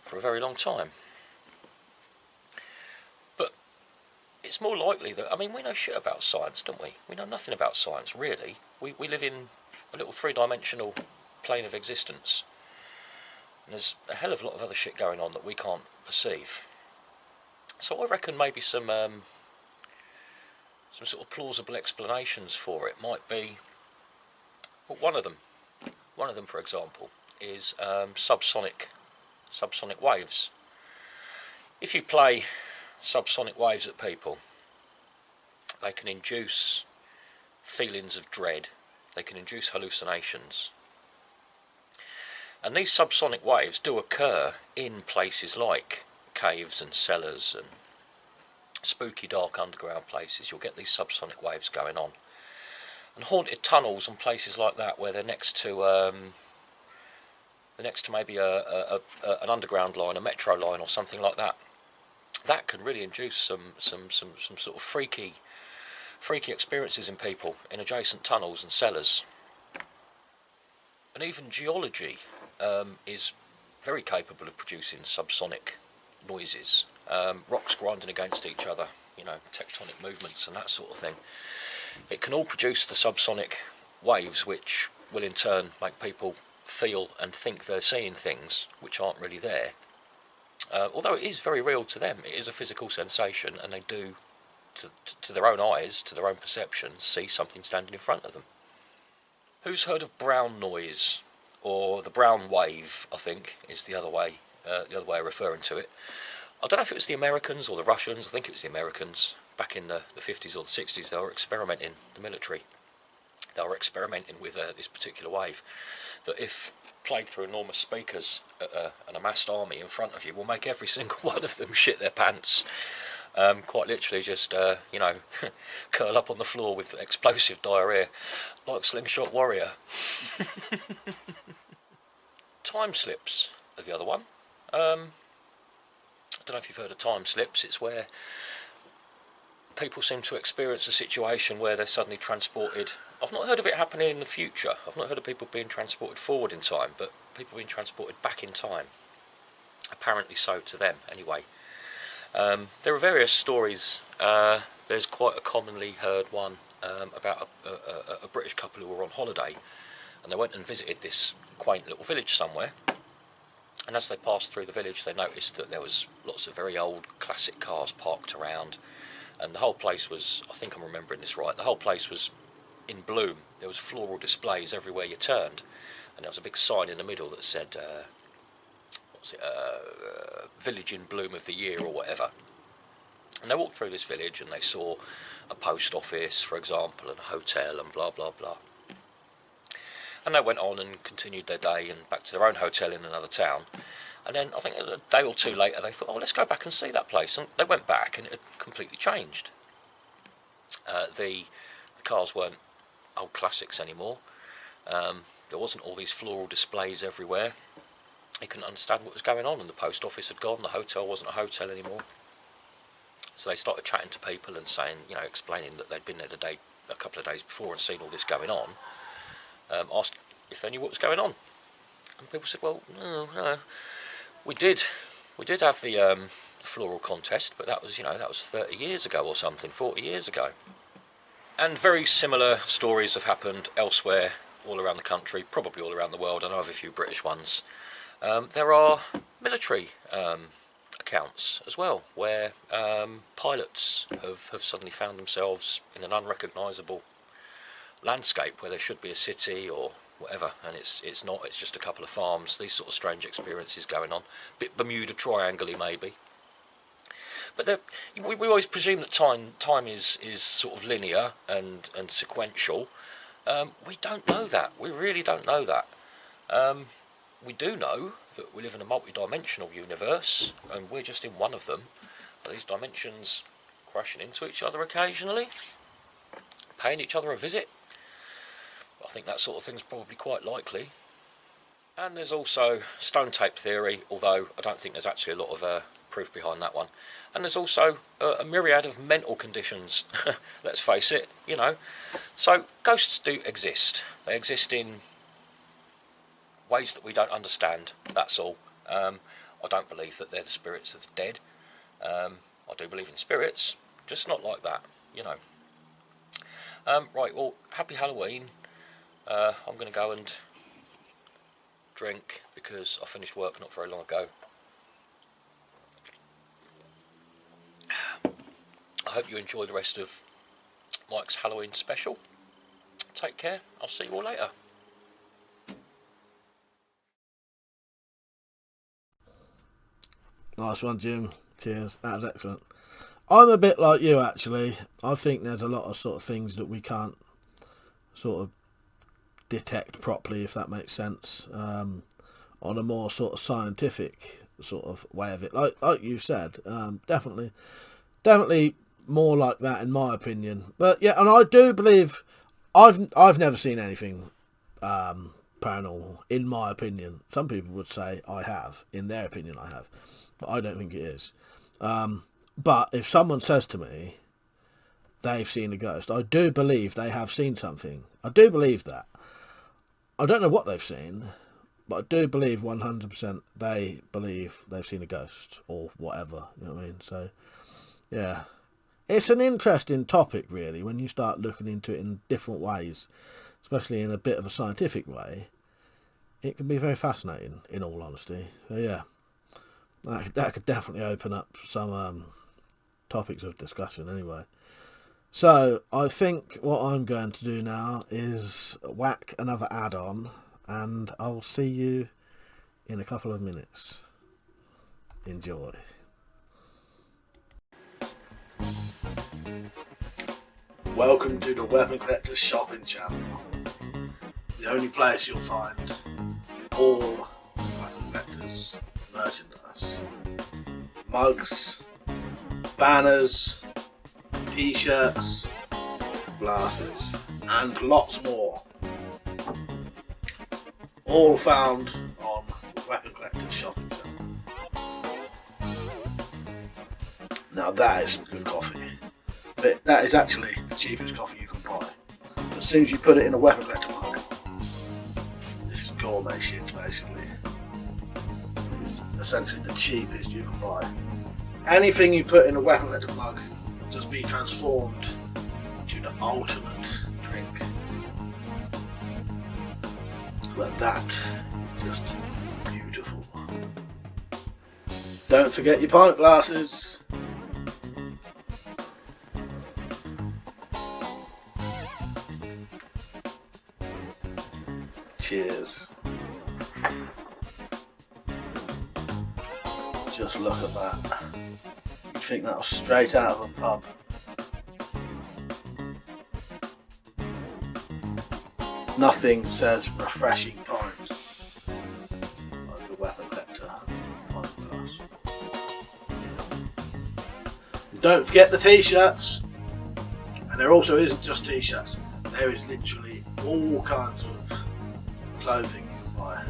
for a very long time. But it's more likely that, I mean, we know shit about science, don't we? We know nothing about science, really. We live in a little three-dimensional plane of existence. And there's a hell of a lot of other shit going on that we can't perceive. So I reckon maybe some sort of plausible explanations for it might be, well, one of them, for example, is subsonic waves. If you play subsonic waves at people, they can induce feelings of dread, they can induce hallucinations. And these subsonic waves do occur in places like caves and cellars and spooky dark underground places. You'll get these subsonic waves going on. And haunted tunnels and places like that where they're next to maybe an underground line, a metro line or something like that. That can really induce some sort of freaky experiences in people in adjacent tunnels and cellars. And even geology is very capable of producing subsonic noises. Rocks grinding against each other, you know, tectonic movements and that sort of thing. It can all produce the subsonic waves, which will in turn make people feel and think they're seeing things which aren't really there. Although it is very real to them, it is a physical sensation, and they do, to their own eyes, to their own perception, see something standing in front of them. Who's heard of brown noise, or the brown wave? I think is the other way of referring to it. I don't know if it was the Americans or the Russians. I think it was the Americans. Back in the 50s or the 60s, they were experimenting, the military. They were experimenting with this particular wave, that if played through enormous speakers at an amassed army in front of you, will make every single one of them shit their pants. Quite literally just, curl up on the floor with explosive diarrhea, like Slingshot Warrior. Time slips are the other one. I don't know if you've heard of time slips. It's where people seem to experience a situation where they're suddenly transported. I've not heard of it happening in the future. I've not heard of people being transported forward in time, but people being transported back in time. Apparently so to them, anyway. There are various stories. There's quite a commonly heard one about a British couple who were on holiday, and they went and visited this quaint little village somewhere. And as they passed through the village, they noticed that there was lots of very old classic cars parked around, and the whole place was, I think I'm remembering this right, the whole place was in bloom. There was floral displays everywhere you turned, and there was a big sign in the middle that said, Village in Bloom of the Year or whatever. And they walked through this village and they saw a post office, for example, and a hotel and blah blah blah. And they went on and continued their day and back to their own hotel in another town. And then I think a day or two later they thought, oh, let's go back and see that place. And they went back and it had completely changed. The cars weren't old classics anymore. There wasn't all these floral displays everywhere. They couldn't understand what was going on, and the post office had gone. The hotel wasn't a hotel anymore. So they started chatting to people and saying, you know, explaining that they'd been there a couple of days before and seen all this going on. Asked if they knew what was going on, and people said, well, no, we did have the floral contest, but that was 30 years ago or something, 40 years ago. And very similar stories have happened elsewhere, all around the country, probably all around the world. I know of a few British ones. There are military accounts as well, where pilots have suddenly found themselves in an unrecognisable landscape where there should be a city or whatever, and it's not. It's just a couple of farms. These sort of strange experiences going on. Bit Bermuda Triangle-y maybe. But we always presume that time is sort of linear and sequential. We don't know that. We really don't know that. We do know that we live in a multi-dimensional universe, and we're just in one of them. Are these dimensions crashing into each other occasionally, paying each other a visit? I think that sort of thing's probably quite likely. And there's also stone tape theory, although I don't think there's actually a lot of proof behind that one. And there's also a myriad of mental conditions, let's face it, you know. So ghosts do exist. They exist in ways that we don't understand, that's all. I don't believe that they're the spirits of the dead. I do believe in spirits, just not like that, you know. Right, well, happy Halloween. I'm going to go and drink because I finished work not very long ago. I hope you enjoy the rest of Mike's Halloween special. Take care, I'll see you all later. Nice one, Jim. Cheers. That was excellent. I'm a bit like you, actually. I think there's a lot of sort of things that we can't sort of detect properly, if that makes sense, on a more sort of scientific sort of way of it. Like you said, definitely more like that in my opinion. But yeah, and I do believe I've never seen anything paranormal in my opinion. Some people would say I have, in their opinion I have, but I don't think it is. But if someone says to me they've seen a ghost, I do believe they have seen something. I do believe that. I don't know what they've seen, but I do believe 100% they believe they've seen a ghost or whatever, you know what I mean? So, yeah. It's an interesting topic, really, when you start looking into it in different ways, especially in a bit of a scientific way. It can be very fascinating, in all honesty. So, yeah, that could definitely open up some topics of discussion anyway. So, I think what I'm going to do now is whack another add-on, and I'll see you in a couple of minutes. Enjoy. Welcome to the Weapon Collector shopping channel. The only place you'll find all Weapon Collector's merchandise. Mugs, banners, t-shirts, glasses, and lots more. All found on the Weapon Collector shopping channel. Now that is some good coffee. But that is actually the cheapest coffee you can buy. As soon as you put it in a Weapon Collector mug, this is gourmet shit basically. It's essentially the cheapest you can buy. Anything you put in a Weapon Collector mug will just be transformed into the ultimate drink. But that is just beautiful. Don't forget your pint glasses. Cheers. Just look at that. You'd think that was straight out of a pub. Nothing says refreshing pints like a Weapon Collector pint glass. And don't forget the t-shirts. And there also isn't just t-shirts. There is literally all kinds of clothing you can buy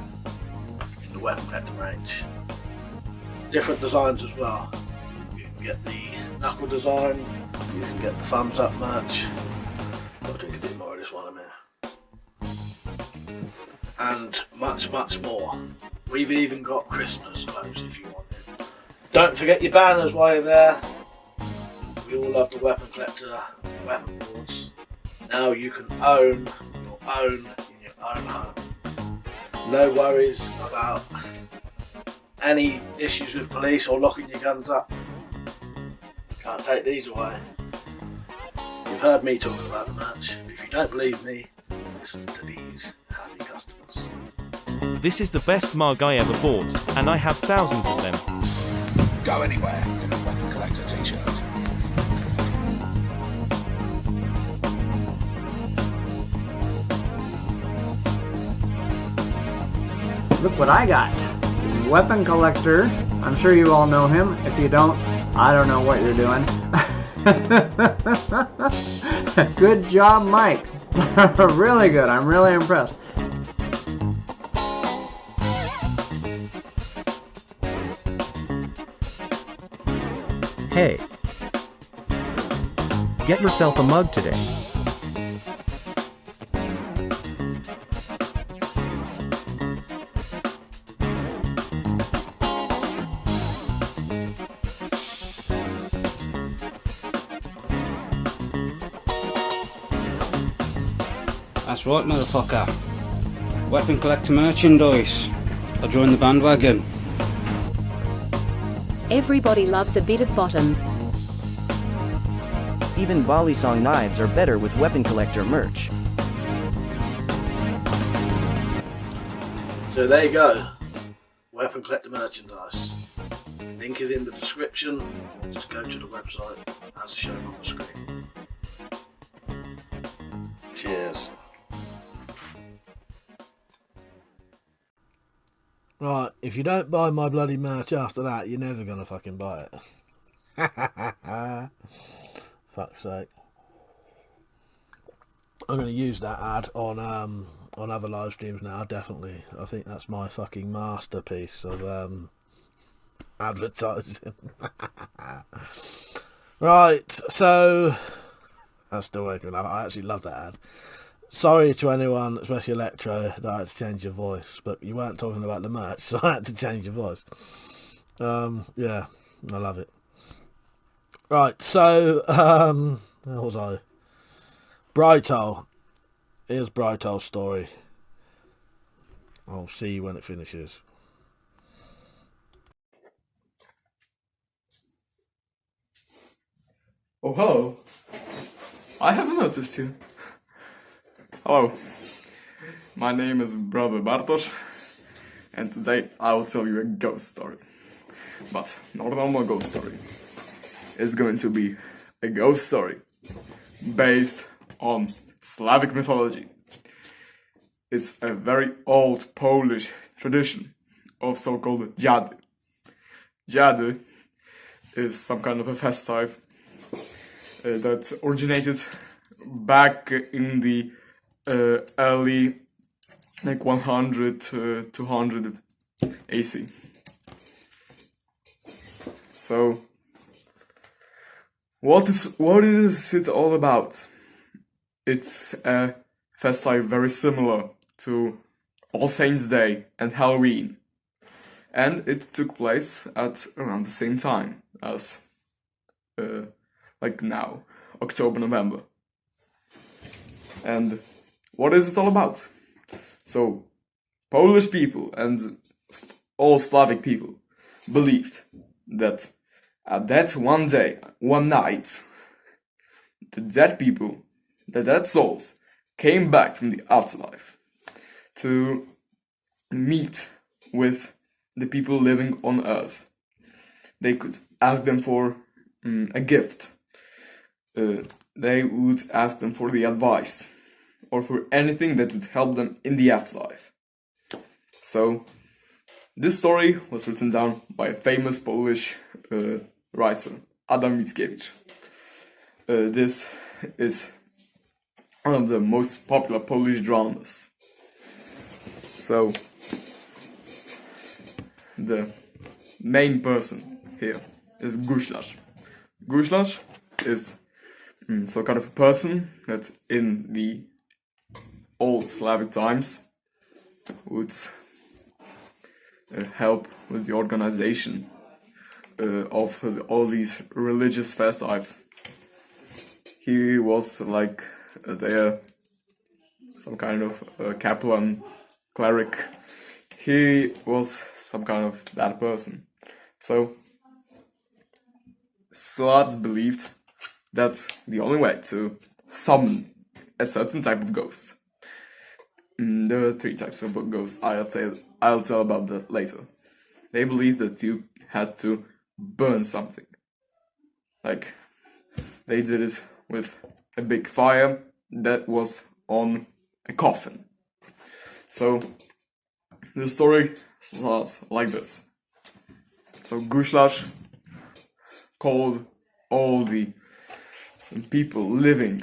in the Weapon Collector range. Different designs as well. You can get the knuckle design, you can get the thumbs up merch. I'll drink a bit more of this while I'm here. And much, much more. We've even got Christmas clothes if you want it. Don't forget your banners while you're there. We all love the Weapon Collector weapon boards. Now you can own your own in your own home. No worries about any issues with police or locking your guns up. Can't take these away. You've heard me talking about the merch. If you don't believe me, listen to these happy customers. This is the best mug I ever bought, and I have thousands of them. Go anywhere in a Weapon Collector t-shirt. Look what I got. Weapon Collector. I'm sure you all know him. If you don't, I don't know what you're doing. Good job, Mike. Really good. I'm really impressed. Hey, get yourself a mug today. That's right, motherfucker. Weapon Collector merchandise. I joined the bandwagon. Everybody loves a bit of bottom. Even Bali Song knives are better with Weapon Collector merch. So there you go. Weapon Collector merchandise. Link is in the description. Just go to the website as shown on the screen. Cheers. Right, if you don't buy my bloody merch after that, you're never gonna fucking buy it. Fuck's sake. I'm gonna use that ad on other live streams now, definitely. I think that's my fucking masterpiece of advertising. Right, so that's still working out. I actually love that ad. Sorry to anyone, especially Electro, that I had to change your voice, but you weren't talking about the merch, so I had to change your voice. Yeah, I love it. Right, so, where was I? Brytol. Here's Brytol's story. I'll see you when it finishes. Oh, hello. I haven't noticed you. Hello. My name is Brother Bartosz, and today I will tell you a ghost story. But not a normal ghost story. It's going to be a ghost story based on Slavic mythology. It's a very old Polish tradition of so-called dziady. Dziady is some kind of a festival that originated back in the early 100 to 200 AC. So what is it all about? It's a festival very similar to All Saints' Day and Halloween, and it took place at around the same time as like now, October, November. And what is it all about? So, Polish people and all Slavic people believed that at that one day, one night, the dead people, the dead souls, came back from the afterlife to meet with the people living on Earth. They could ask them for a gift. They would ask them for the advice or for anything that would help them in the afterlife. So, this story was written down by a famous Polish writer, Adam Mickiewicz. This is one of the most popular Polish dramas. So, the main person here is Guślarz. Guślarz is some kind of a person that in the old Slavic times would help with the organization of all these religious festivals. He was like some kind of Kaplan, cleric. He was some kind of that person. So Slavs believed that the only way to summon a certain type of ghost. There are 3 types of ghosts. I'll tell about that later. They believed that you had to burn something. Like, they did it with a big fire that was on a coffin. So, the story starts like this. So, Guślarz called all the people living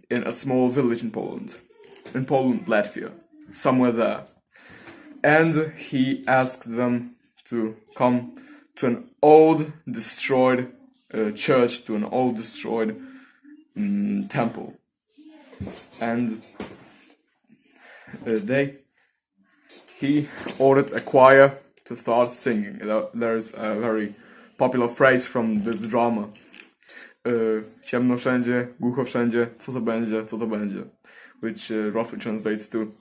in a small village in Poland, Latvia, somewhere there. And he asked them to come to an old destroyed church, to an old destroyed temple. And he ordered a choir to start singing. There's a very popular phrase from this drama. Ciemno wszędzie, głucho wszędzie, co to będzie, co to będzie. which roughly translates to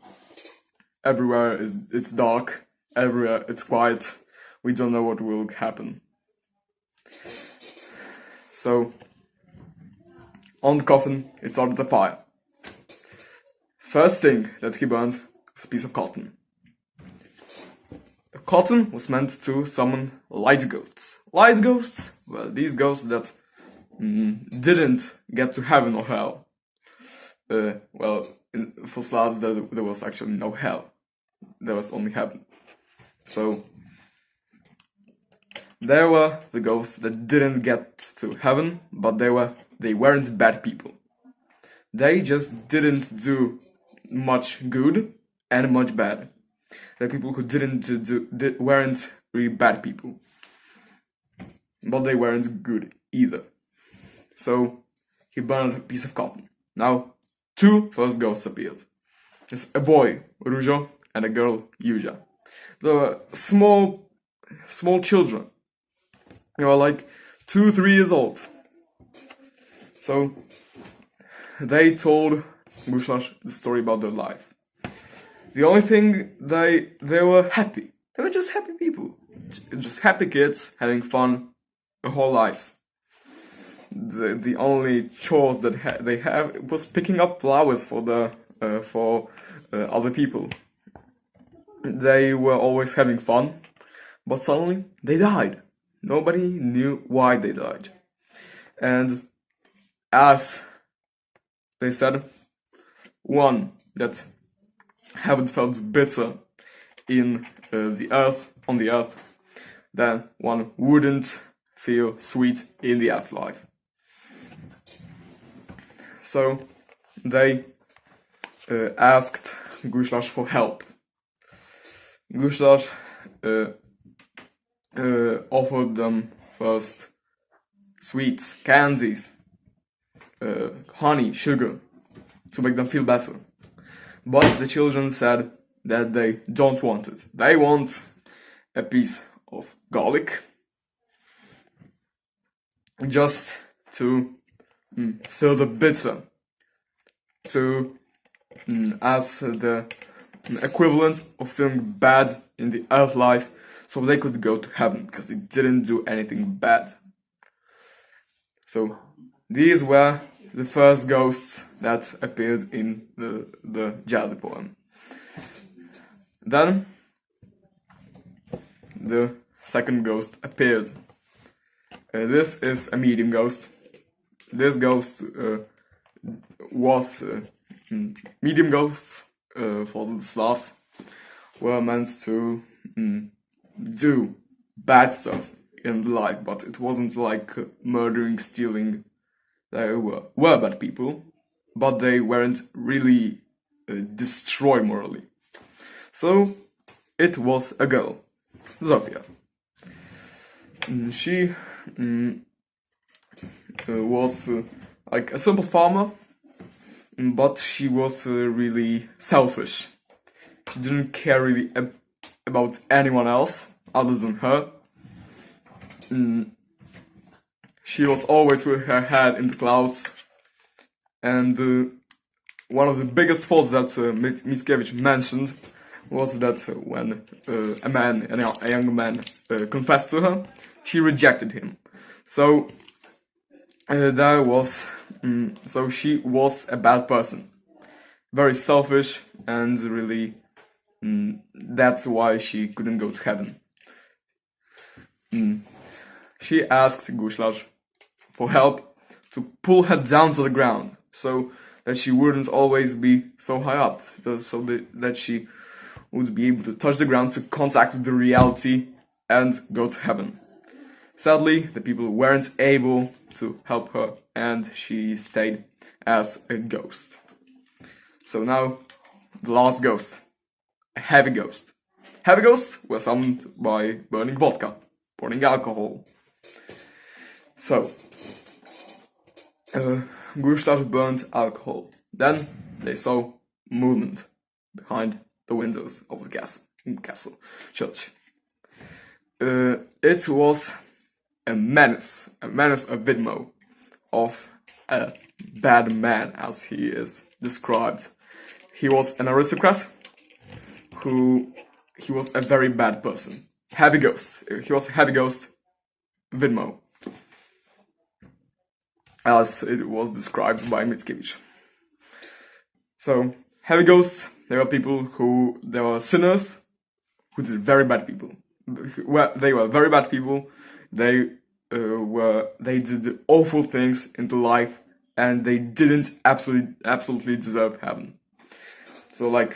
everywhere it's dark, everywhere it's quiet, we don't know what will happen. So, on the coffin, he started a fire. First thing that he burned was a piece of cotton. The cotton was meant to summon light ghosts. Light ghosts? Well, these ghosts that didn't get to heaven or hell. For Slavs there was actually no hell. There was only heaven. So, there were the ghosts that didn't get to heaven, but they weren't bad people. They just didn't do much good and much bad. They're people who weren't really bad people, but they weren't good either. So he burned a piece of cotton. Now, two first ghosts appeared. There's a boy, Rujo, and a girl, Yuja. They were small children. They were like 2-3 years old. So they told Guslash the story about their life. The only thing, they were happy. They were just happy people. Just happy kids having fun their whole lives. The only chores that they have was picking up flowers for other people. They were always having fun, but suddenly they died. Nobody knew why they died. And as they said, one that haven't felt bitter on the earth, then one wouldn't feel sweet in the afterlife. So they asked Guslash for help. Guslash offered them first sweets, candies, honey, sugar, to make them feel better. But the children said that they don't want it. They want a piece of garlic, just to feel the bitter, as the equivalent of feeling bad in the earth life, so they could go to heaven, because they didn't do anything bad. So these were the first ghosts that appeared in the Jazzy poem. Then the second ghost appeared. This is a medium ghost. This ghost was medium ghosts for the Slavs were meant to do bad stuff in life, but it wasn't like murdering, stealing. They were bad people, but they weren't really destroyed morally. So it was a girl, Zofia. She was like a simple farmer, but she was really selfish. She didn't care really about anyone else other than her. She was always with her head in the clouds, and one of the biggest faults that Mickiewicz mentioned was that when a young man confessed to her, she rejected him. So so she was a bad person, very selfish, and really that's why she couldn't go to heaven. She asked Guslash for help to pull her down to the ground, so that she wouldn't always be so high up, so that she would be able to touch the ground to contact with the reality and go to heaven. Sadly, the people weren't able to help her, and she stayed as a ghost. So now, the last ghost, a heavy ghost. Heavy ghosts were summoned by burning vodka, burning alcohol. So, Gustav burned alcohol. Then they saw movement behind the windows of the castle church. It was a menace, a Vidmo, of a bad man, as he is described he was an aristocrat he was a very bad person. Heavy ghost. He was a heavy ghost Vidmo, as it was described by Mickiewicz. So, heavy ghosts, they were sinners who did very bad people. They were very bad people. They did awful things into life, and they didn't absolutely deserve heaven. So like,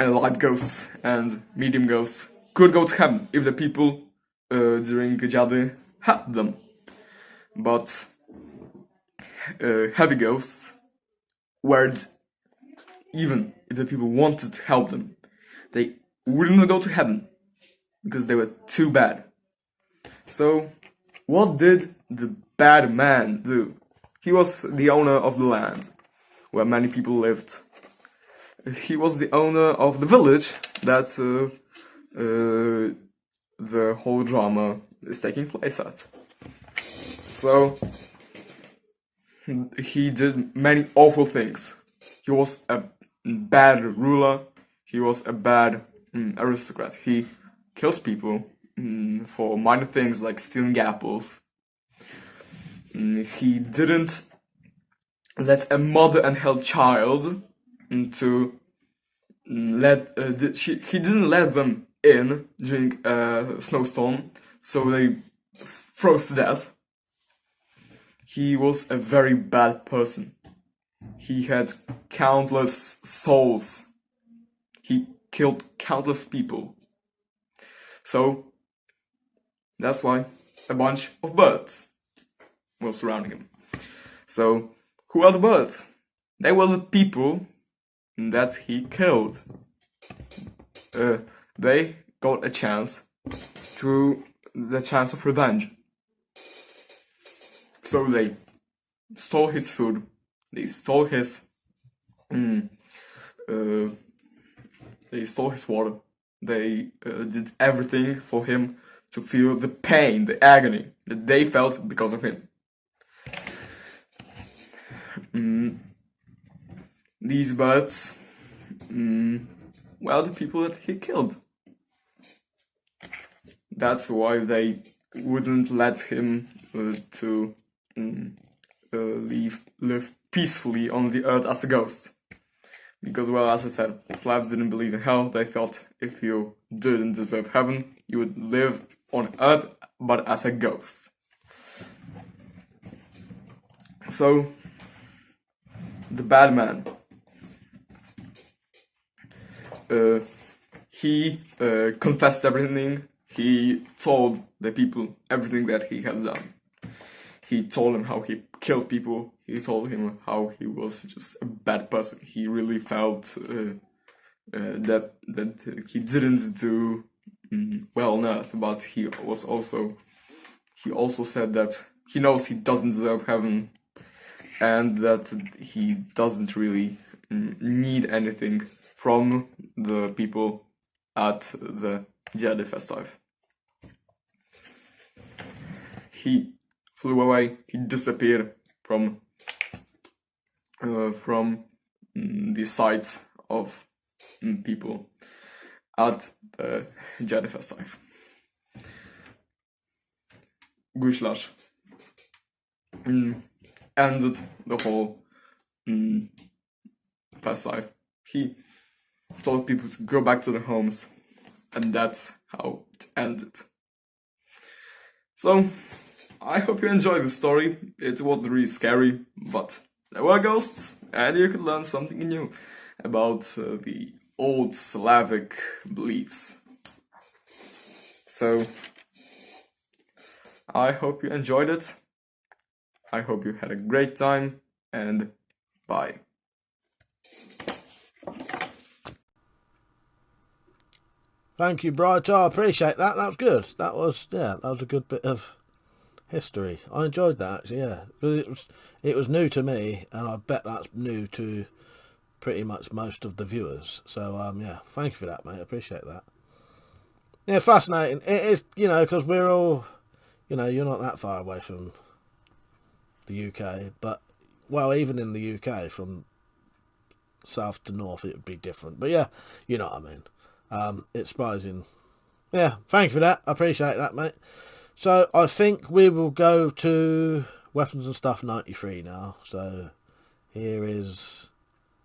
light ghosts and medium ghosts could go to heaven if the people during Jadi had them. But heavy ghosts weren't, even if the people wanted to help them, they wouldn't go to heaven because they were too bad. So, what did the bad man do? He was the owner of the land where many people lived. He was the owner of the village that the whole drama is taking place at. So, he did many awful things. He was a bad ruler. He was a bad aristocrat. He killed people for minor things like stealing apples. He didn't let a mother and her child he didn't let them in during a snowstorm, so they froze to death. He was a very bad person. He had countless souls. He killed countless people. So, that's why a bunch of birds were surrounding him. So, who are the birds? They were the people that he killed. They got a chance of revenge. So they stole his food, they stole his water, they did everything for him to feel the pain, the agony that they felt because of him. These birds, well, the people that he killed. That's why they wouldn't let him live peacefully on the earth as a ghost. Because, well, as I said, Slavs didn't believe in hell. They thought if you didn't deserve heaven, you would live on earth, but as a ghost. So, the bad man, he confessed everything. He told the people everything that he has done. He told them how he killed people. He told him how he was just a bad person. He really felt that he didn't do well on earth, but he also said that he knows he doesn't deserve heaven, and that he doesn't really need anything from the people at the Jadi Festive. He flew away. He disappeared from the sight of people at the Jadi Festive. Guslash ended the whole festive. He told people to go back to their homes, and that's how it ended. So, I hope you enjoyed the story. It was really scary, but there were ghosts, and you could learn something new about the old Slavic beliefs. So, I hope you enjoyed it. I hope you had a great time, and bye. Thank you, Bright. I appreciate that. That was good. That was a good bit of history. I enjoyed that, actually, yeah. It was new to me, and I bet that's new to pretty much most of the viewers. So, yeah, thank you for that, mate. I appreciate that. Yeah, fascinating. It is, because we're all, you're not that far away from the UK, but, well, even in the UK, from south to north, it would be different. But yeah, you know what I mean. It's surprising. Yeah, thank you for that. I appreciate that, mate. So I think we will go to Weapons and Stuff 93 now. So here is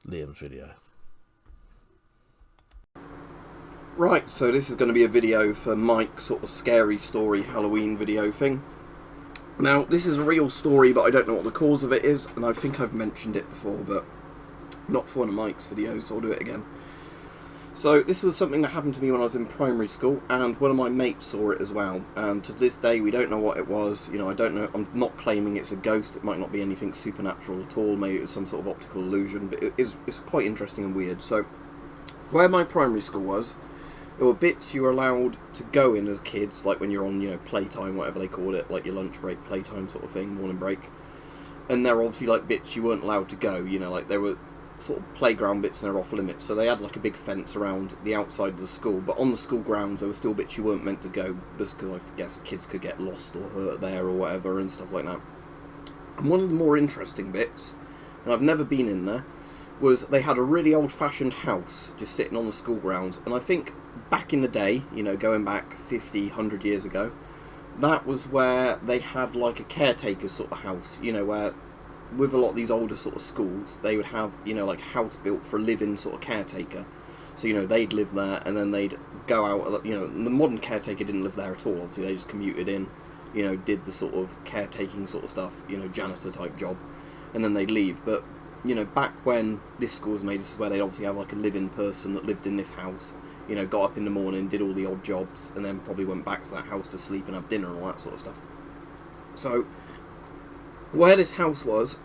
Liam's video. Right, so this is going to be a video for Mike's sort of scary story Halloween video thing. Now, this is a real story, but I don't know what the cause of it is, and I think I've mentioned it before, but not for one of Mike's videos, so I'll do it again. So, this was something that happened to me when I was in primary school, and one of my mates saw it as well, and to this day we don't know what it was. You know, I don't know, I'm not claiming it's a ghost, it might not be anything supernatural at all, maybe it was some sort of optical illusion, but it's quite interesting and weird. So, where my primary school was, there were bits you were allowed to go in as kids, like when you're on, you know, playtime, whatever they called it, like your lunch break, playtime sort of thing, morning break. And there were obviously like bits you weren't allowed to go, you know, like there were sort of playground bits and they're off limits. So they had like a big fence around the outside of the school, but on the school grounds there were still bits you weren't meant to go, just because I guess kids could get lost or hurt there or whatever and stuff like that. And one of the more interesting bits, and I've never been in there, was they had a really old-fashioned house just sitting on the school grounds, and I think back in the day, you know, going back 50, 100 years ago, that was where they had like a caretaker sort of house, you know, where with a lot of these older sort of schools, they would have, you know, like a house built for a living sort of caretaker. So, you know, they'd live there and then they'd go out, you know, the modern caretaker didn't live there at all, obviously they just commuted in, you know, did the sort of caretaking sort of stuff, you know, janitor type job, and then they'd leave. But, you know, back when this school was made, this is where they'd obviously have like a living person that lived in this house, you know, got up in the morning, did all the odd jobs, and then probably went back to that house to sleep and have dinner and all that sort of stuff. So, where this house was,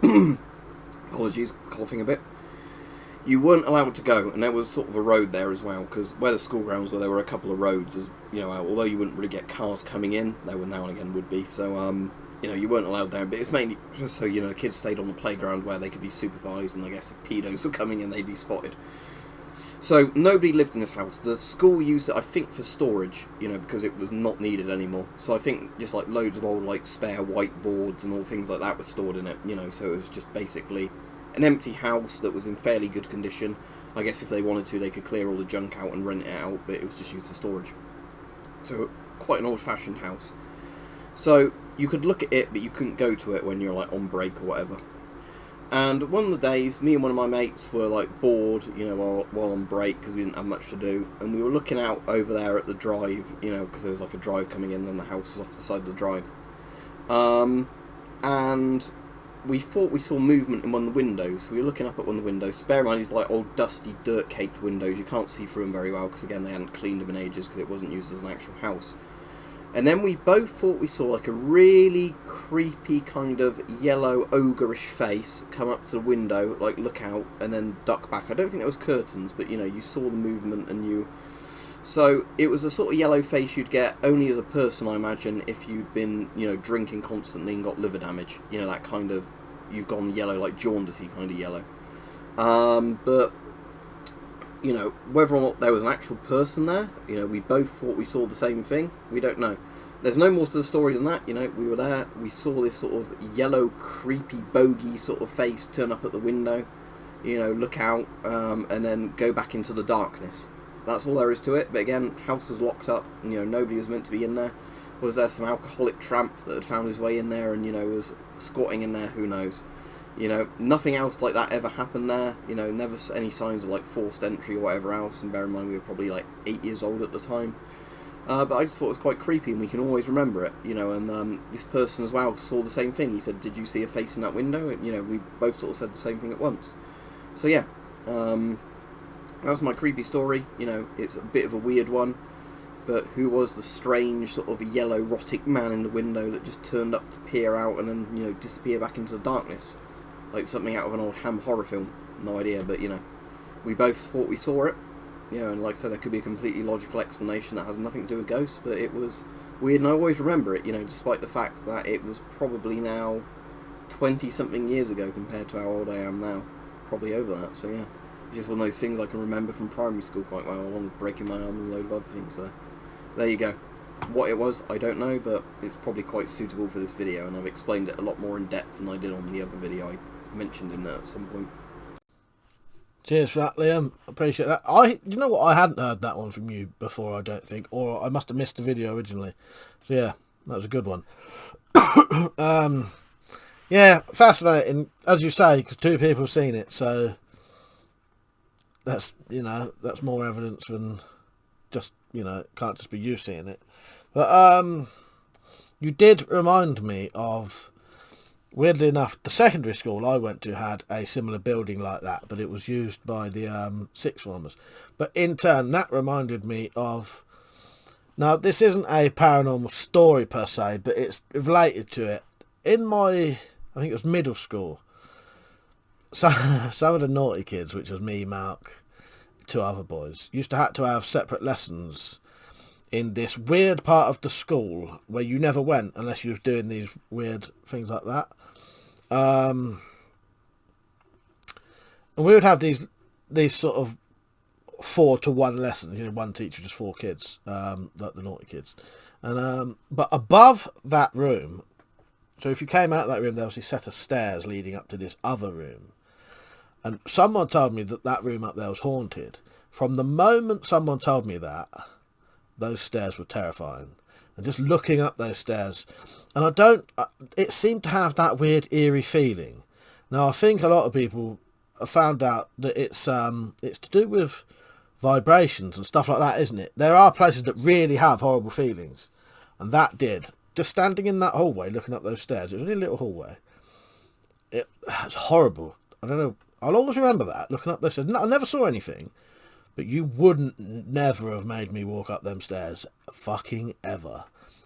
apologies, coughing a bit, you weren't allowed to go, and there was sort of a road there as well, because where the school grounds were, there were a couple of roads, as you know, although you wouldn't really get cars coming in, there were now and again would be, so, you know, you weren't allowed there, but it's mainly just so, you know, kids stayed on the playground where they could be supervised, and I guess if pedos were coming in, they'd be spotted. So, nobody lived in this house. The school used it, I think, for storage, you know, because it was not needed anymore. So I think just, like, loads of old, like, spare whiteboards and all things like that were stored in it, you know, so it was just basically an empty house that was in fairly good condition. I guess if they wanted to, they could clear all the junk out and rent it out, but it was just used for storage. So, quite an old-fashioned house. So, you could look at it, but you couldn't go to it when you're, like, on break or whatever. And one of the days, me and one of my mates were like bored, you know, while on break because we didn't have much to do, and we were looking out over there at the drive, you know, because there was like a drive coming in and the house was off the side of the drive. And we thought we saw movement in one of the windows. We were looking up at one of the windows. Bear in mind, these like old dusty, dirt-caked windows. You can't see through them very well because again they hadn't cleaned them in ages because it wasn't used as an actual house. And then we both thought we saw like a really creepy kind of yellow ogreish face come up to the window, like look out, and then duck back. I don't think there was curtains, but you know, you saw the movement and you... So it was a sort of yellow face you'd get only as a person, I imagine, if you'd been, you know, drinking constantly and got liver damage. You know, that kind of, you've gone yellow, like jaundicey kind of yellow. But... you know, whether or not there was an actual person there, you know, we both thought we saw the same thing, we don't know. There's no more to the story than that, you know, we were there, we saw this sort of yellow, creepy, bogey sort of face turn up at the window, you know, look out, and then go back into the darkness. That's all there is to it, but again, house was locked up, and, you know, nobody was meant to be in there. Was there some alcoholic tramp that had found his way in there and, you know, was squatting in there? Who knows? You know, nothing else like that ever happened there. You know, never any signs of like forced entry or whatever else. And bear in mind we were probably like 8 years old at the time. But I just thought it was quite creepy, and we can always remember it. You know, and this person as well saw the same thing. He said, "Did you see a face in that window?" And you know, we both sort of said the same thing at once. So yeah, that's my creepy story. You know, it's a bit of a weird one. But who was the strange sort of yellow erotic man in the window that just turned up to peer out and then, you know, disappear back into the darkness? Like something out of an old ham horror film. No idea, but, you know, we both thought we saw it. You know, and like I said, there could be a completely logical explanation that has nothing to do with ghosts, but it was weird, and I always remember it, you know, despite the fact that it was probably now 20-something years ago compared to how old I am now. Probably over that, so yeah. It's just one of those things I can remember from primary school quite well, along with breaking my arm and a load of other things, so there you go. What it was, I don't know, but it's probably quite suitable for this video, and I've explained it a lot more in depth than I did on the other video I mentioned in there at some point. Cheers for that, Liam. Appreciate that. You know what? I hadn't heard that one from you before, I don't think, or I must have missed the video originally. So yeah, that was a good one. Yeah, fascinating, as you say, because 2 people have seen it. So that's that's more evidence than just it can't just be you seeing it. But you did remind me of. Weirdly enough, the secondary school I went to had a similar building like that, but it was used by the sixth formers. But in turn, that reminded me of... Now, this isn't a paranormal story per se, but it's related to it. In my... I think it was middle school. Some of the naughty kids, which was me, Mark, 2 other boys, used to have separate lessons in this weird part of the school where you never went unless you were doing these weird things like that. And we would have these sort of 4-to-1 lessons, 1 teacher, just 4 kids, like the naughty kids. And but above that room, so if you came out of that room, there was a set of stairs leading up to this other room. And someone told me that room up there was haunted. From the moment someone told me that, those stairs were terrifying. And just looking up those stairs, and it seemed to have that weird eerie feeling. Now I think a lot of people have found out that it's to do with vibrations and stuff like that, isn't it? There are places that really have horrible feelings, and that did. Just standing in that hallway, looking up those stairs, it was only a little hallway. It's horrible. I don't know. I'll always remember that, looking up those stairs. I never saw anything. But you wouldn't never have made me walk up them stairs. Fucking ever.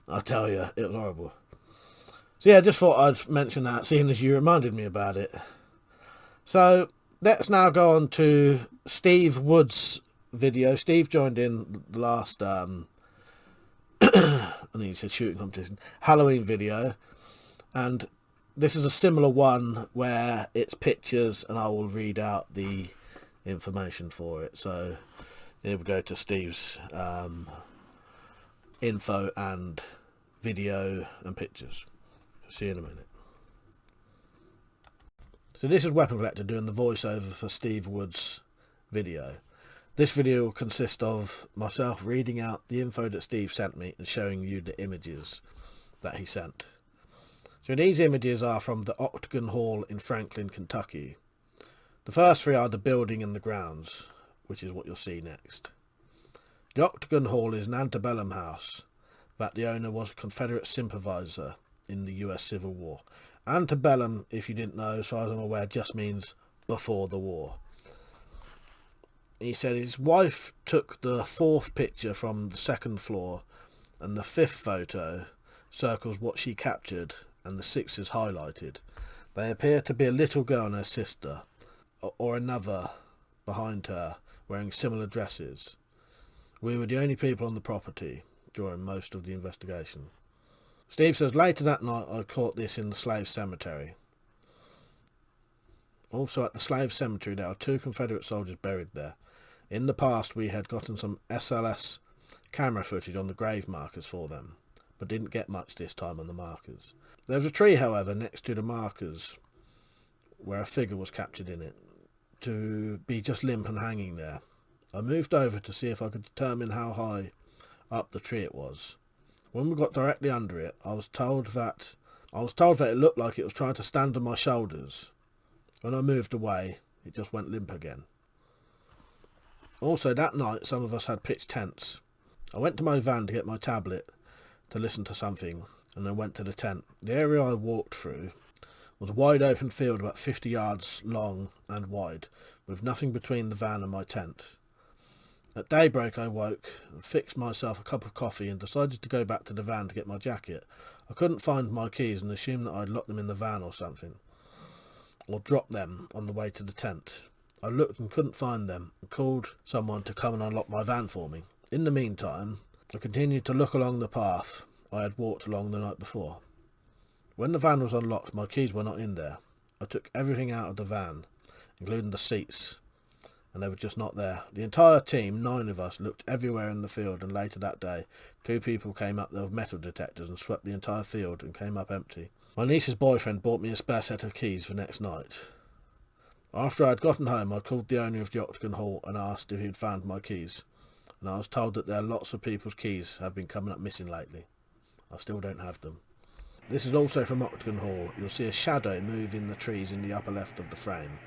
I tell you, it was horrible. So yeah, I just thought I'd mention that, seeing as you reminded me about it. So, let's now go on to Steve Wood's video. Steve joined in the last, I think he said shooting competition, Halloween video. And this is a similar one where it's pictures and I will read out the information for it. So here we go to Steve's info and video and pictures. See you in a minute. So this is WeaponCollector doing the voiceover for Steve Wood's video. This video will consist of myself reading out the info that Steve sent me and showing you the images that he sent. So these images are from the Octagon Hall in Franklin, Kentucky. The first 3 are the building and the grounds, which is what you'll see next. The Octagon Hall is an antebellum house that the owner was a Confederate sympathiser in the US Civil War. Antebellum, if you didn't know, as far as I'm aware, just means before the war. He said his wife took the 4th picture from the 2nd floor, and the 5th photo circles what she captured, and the 6th is highlighted. They appear to be a little girl and her sister, or another behind her, wearing similar dresses. We were the only people on the property during most of the investigation. Steve says, later that night I caught this in the slave cemetery. Also at the slave cemetery there are 2 Confederate soldiers buried there. In the past we had gotten some SLS camera footage on the grave markers for them, but didn't get much this time on the markers. There was a tree, however, next to the markers where a figure was captured in it, to be just limp and hanging there. I moved over to see if I could determine how high up the tree it was. When we got directly under it, I was told that it looked like it was trying to stand on my shoulders. When I moved away, it just went limp again. Also, that night, some of us had pitched tents. I went to my van to get my tablet to listen to something, and then went to the tent. The area I walked through was a wide open field about 50 yards long and wide, with nothing between the van and my tent. At daybreak I woke and fixed myself a cup of coffee and decided to go back to the van to get my jacket. I couldn't find my keys and assumed that I'd locked them in the van or something, or dropped them on the way to the tent. I looked and couldn't find them and called someone to come and unlock my van for me. In the meantime, I continued to look along the path I had walked along the night before. When the van was unlocked, my keys were not in there. I took everything out of the van, including the seats, and they were just not there. The entire team, 9 of us, looked everywhere in the field, and later that day, 2 people came up there with metal detectors and swept the entire field and came up empty. My niece's boyfriend bought me a spare set of keys for next night. After I had gotten home, I called the owner of the Octagon Hall and asked if he had found my keys, and I was told that there are lots of people's keys have been coming up missing lately. I still don't have them. This is also from Octagon Hall. You'll see a shadow move in the trees in the upper left of the frame.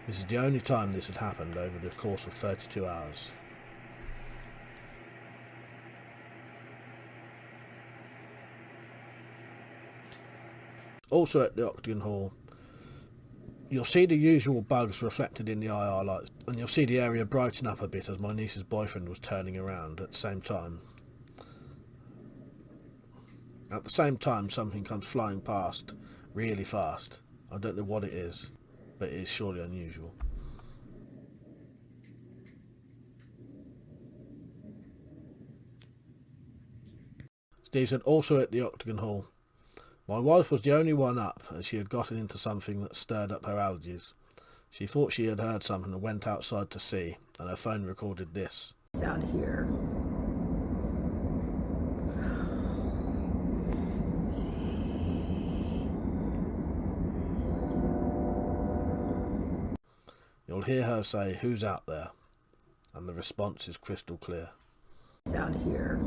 This is the only time this had happened over the course of 32 hours. Also at the Octagon Hall, you'll see the usual bugs reflected in the IR lights, and you'll see the area brighten up a bit as my niece's boyfriend was turning around at the same time. At the same time, something comes flying past really fast. I don't know what it is, but it is surely unusual. Steve said, also at the Octagon Hall, my wife was the only one up as she had gotten into something that stirred up her allergies. She thought she had heard something and went outside to see, and her phone recorded this. Out here. You'll hear her say, "Who's out there?" And the response is crystal clear. Out here.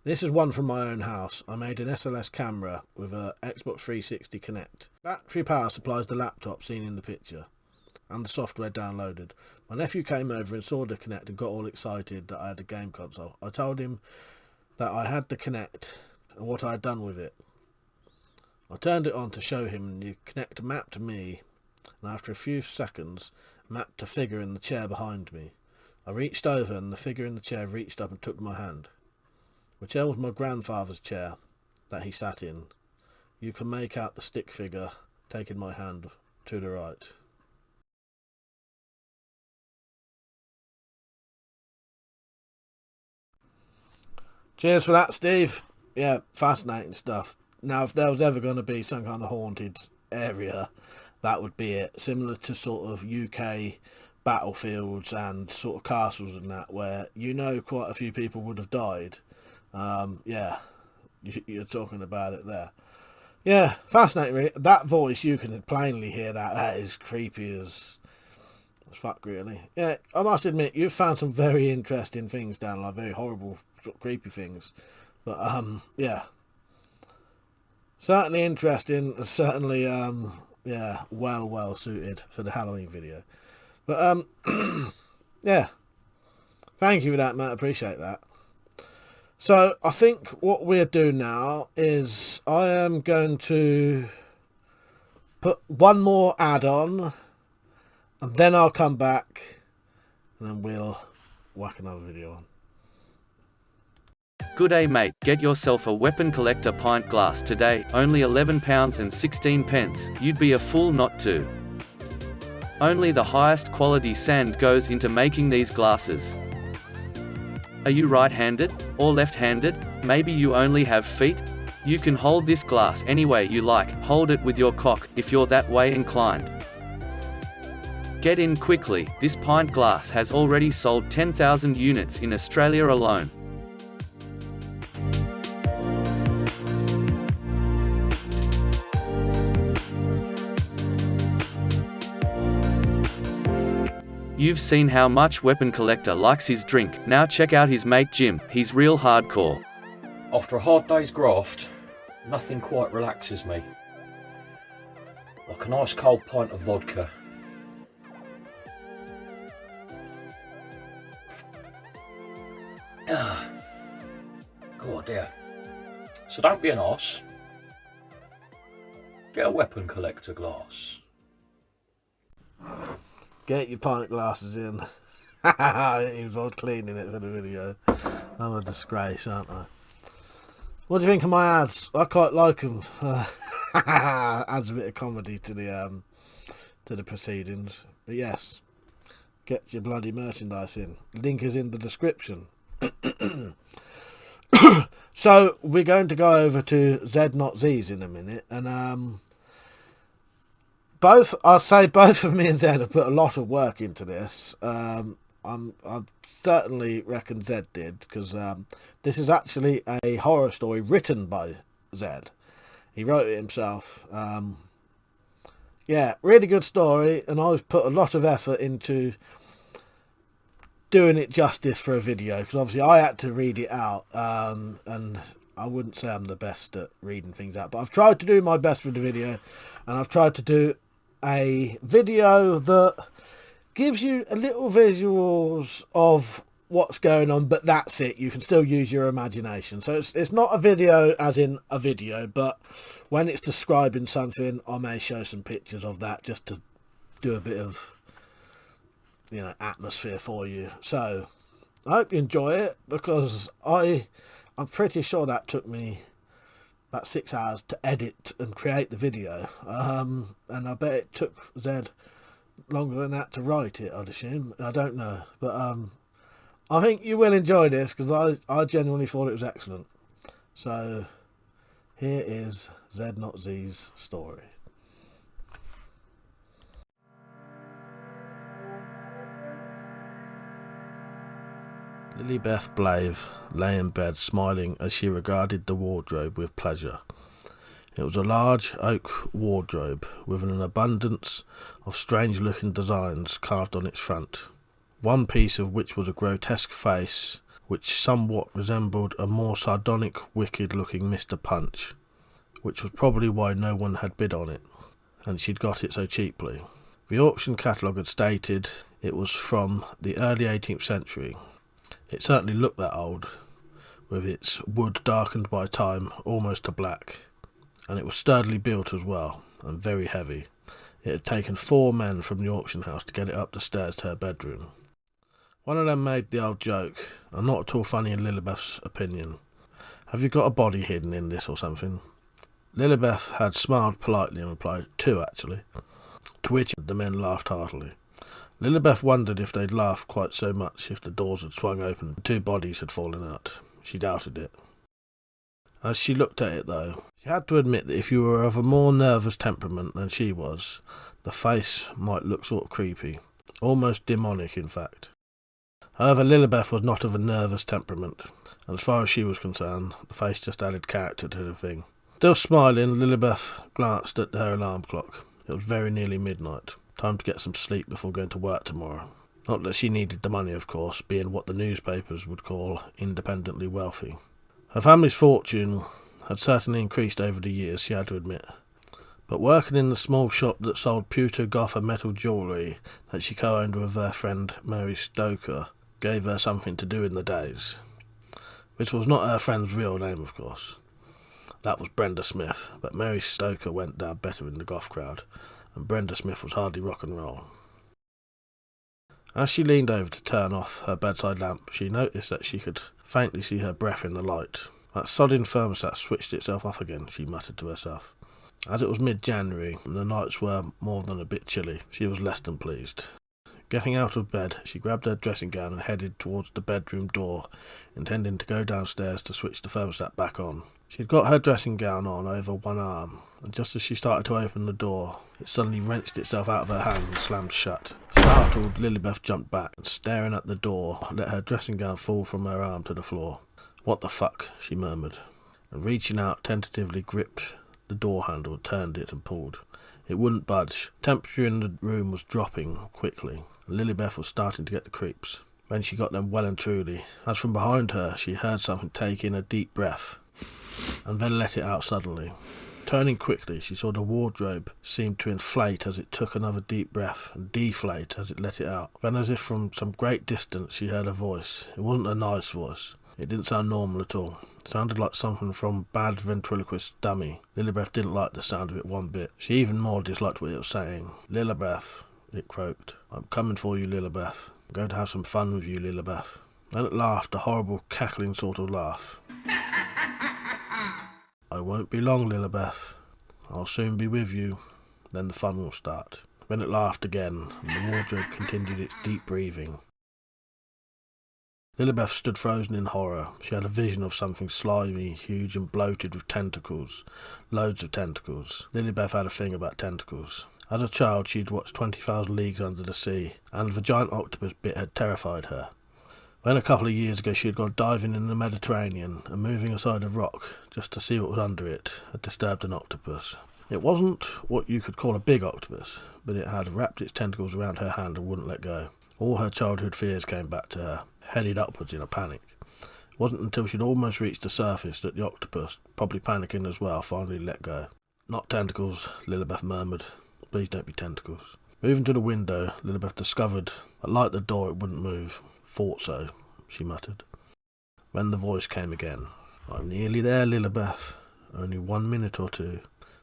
This is one from my own house. I made an SLS camera with a Xbox 360 Connect. Battery power supplies the laptop seen in the picture, and the software downloaded. My nephew came over and saw the Connect and got all excited that I had a game console. I told him that I had the Connect and what I had done with it. I turned it on to show him, and the Connect mapped me, and after a few seconds mapped a figure in the chair behind me. I reached over and the figure in the chair reached up and took my hand. Whichever was my grandfather's chair that he sat in, you can make out the stick figure taking my hand to the right. Cheers for that, Steve. Yeah, fascinating stuff. Now, if there was ever going to be some kind of haunted area, that would be it. Similar to sort of UK battlefields and sort of castles and that, where you know quite a few people would have died. Yeah, you're talking about it there. Yeah, fascinating really. That voice, you can plainly hear that. That is creepy as fuck, really. Yeah, I must admit, you've found some very interesting things down, like very horrible, sort of creepy things. But, yeah. Certainly interesting, certainly, yeah, well suited for the Halloween video. But, yeah. Thank you for that, Matt. I appreciate that. So I think what we'll do now is I am going to put one more ad on, and then I'll come back and then we'll whack another video on. Good day mate, get yourself a Weapon Collector pint glass today, only £11 and 16 pence, you'd be a fool not to. Only the highest quality sand goes into making these glasses. Are you right-handed, or left-handed? Maybe you only have feet? You can hold this glass any way you like, hold it with your cock, if you're that way inclined. Get in quickly, this pint glass has already sold 10,000 units in Australia alone. You've seen how much Weapon Collector likes his drink, now check out his mate Jim, he's real hardcore. After a hard day's graft, nothing quite relaxes me. Like a nice cold pint of vodka. God dear. So don't be an arse. Get a Weapon Collector glass. Get your pint glasses in. He was all cleaning it for the video. I'm a disgrace, aren't I? What do you think of my ads? I quite like them. Adds a bit of comedy to the proceedings. But yes, get your bloody merchandise in. Link is in the description. So we're going to go over to Z Not Z's in a minute, and I'll say both of me and Zed have put a lot of work into this. I certainly reckon Zed did, because this is actually a horror story written by Zed. He wrote it himself. Yeah, really good story, and I've put a lot of effort into doing it justice for a video, because obviously I had to read it out, and I wouldn't say I'm the best at reading things out, but I've tried to do my best for the video, and I've tried to do a video that gives you a little visuals of what's going on, but that's it. You can still use your imagination. So it's not a video as in a video, but when it's describing something, I may show some pictures of that just to do a bit of, you know, atmosphere for you. So I hope you enjoy it, because I'm pretty sure that took me about 6 hours to edit and create the video, and I bet it took Zed longer than that to write it, I'd assume. I don't know, but I think you will enjoy this, because I genuinely thought it was excellent. So here is Zed Not Z's story. Lilybeth Blave lay in bed smiling as she regarded the wardrobe with pleasure. It was a large oak wardrobe with an abundance of strange-looking designs carved on its front, one piece of which was a grotesque face which somewhat resembled a more sardonic, wicked-looking Mr. Punch, which was probably why no one had bid on it, and she'd got it so cheaply. The auction catalogue had stated it was from the early 18th century. It certainly looked that old, with its wood darkened by time almost to black, and it was sturdily built as well, and very heavy. It had taken 4 men from the auction house to get it up the stairs to her bedroom. One of them made the old joke, and not at all funny in Lilybeth's opinion. "Have you got a body hidden in this or something?" Lilybeth had smiled politely and replied, "2 actually," to which the men laughed heartily. Lilybeth wondered if they'd laughed quite so much if the doors had swung open and 2 bodies had fallen out. She doubted it. As she looked at it, though, she had to admit that if you were of a more nervous temperament than she was, the face might look sort of creepy, almost demonic in fact. However, Lilybeth was not of a nervous temperament, and as far as she was concerned, the face just added character to the thing. Still smiling, Lilybeth glanced at her alarm clock. It was very nearly midnight. Time to get some sleep before going to work tomorrow. Not that she needed the money, of course, being what the newspapers would call independently wealthy. Her family's fortune had certainly increased over the years, she had to admit. But working in the small shop that sold pewter gopher metal jewellery that she co-owned with her friend Mary Stoker gave her something to do in the days. Which was not her friend's real name, of course. That was Brenda Smith, but Mary Stoker went down better in the goth crowd, and Brenda Smith was hardly rock and roll. As she leaned over to turn off her bedside lamp, she noticed that she could faintly see her breath in the light. "That sodding thermostat switched itself off again," she muttered to herself. As it was mid-January, and the nights were more than a bit chilly, she was less than pleased. Getting out of bed, she grabbed her dressing gown and headed towards the bedroom door, intending to go downstairs to switch the thermostat back on. She'd got her dressing gown on over one arm, and just as she started to open the door, it suddenly wrenched itself out of her hand and slammed shut. Startled, Lilybeth jumped back, and staring at the door, let her dressing gown fall from her arm to the floor. "What the fuck?" she murmured, and reaching out, tentatively gripped the door handle, turned it and pulled. It wouldn't budge. Temperature in the room was dropping quickly, and Lilybeth was starting to get the creeps. Then she got them well and truly, as from behind her she heard something take in a deep breath, and then let it out suddenly. Turning quickly, she saw the wardrobe seem to inflate as it took another deep breath, and deflate as it let it out. Then, as if from some great distance, she heard a voice. It wasn't a nice voice. It didn't sound normal at all. It sounded like something from Bad Ventriloquist Dummy. Lilybeth didn't like the sound of it one bit. She even more disliked what it was saying. "Lilybeth," it croaked. "I'm coming for you, Lilybeth. I'm going to have some fun with you, Lilybeth." Then it laughed, a horrible, cackling sort of laugh. "I won't be long, Lilybeth. I'll soon be with you. Then the fun will start." Then it laughed again, and the wardrobe continued its deep breathing. Lilybeth stood frozen in horror. She had a vision of something slimy, huge and bloated with tentacles. Loads of tentacles. Lilybeth had a thing about tentacles. As a child, she'd watched 20,000 Leagues Under the Sea, and the giant octopus bit had terrified her. When a couple of years ago she had gone diving in the Mediterranean, and moving aside a rock just to see what was under it had disturbed an octopus. It wasn't what you could call a big octopus, but it had wrapped its tentacles around her hand and wouldn't let go. All her childhood fears came back to her, headed upwards in a panic. It wasn't until she'd almost reached the surface that the octopus, probably panicking as well, finally let go. "Not tentacles," Lilibeth murmured. "Please don't be tentacles." Moving to the window, Lilibeth discovered that like the door it wouldn't move. "Thought so," she muttered. Then the voice came again. "I'm nearly there, Lilibeth. Only 1 minute or two,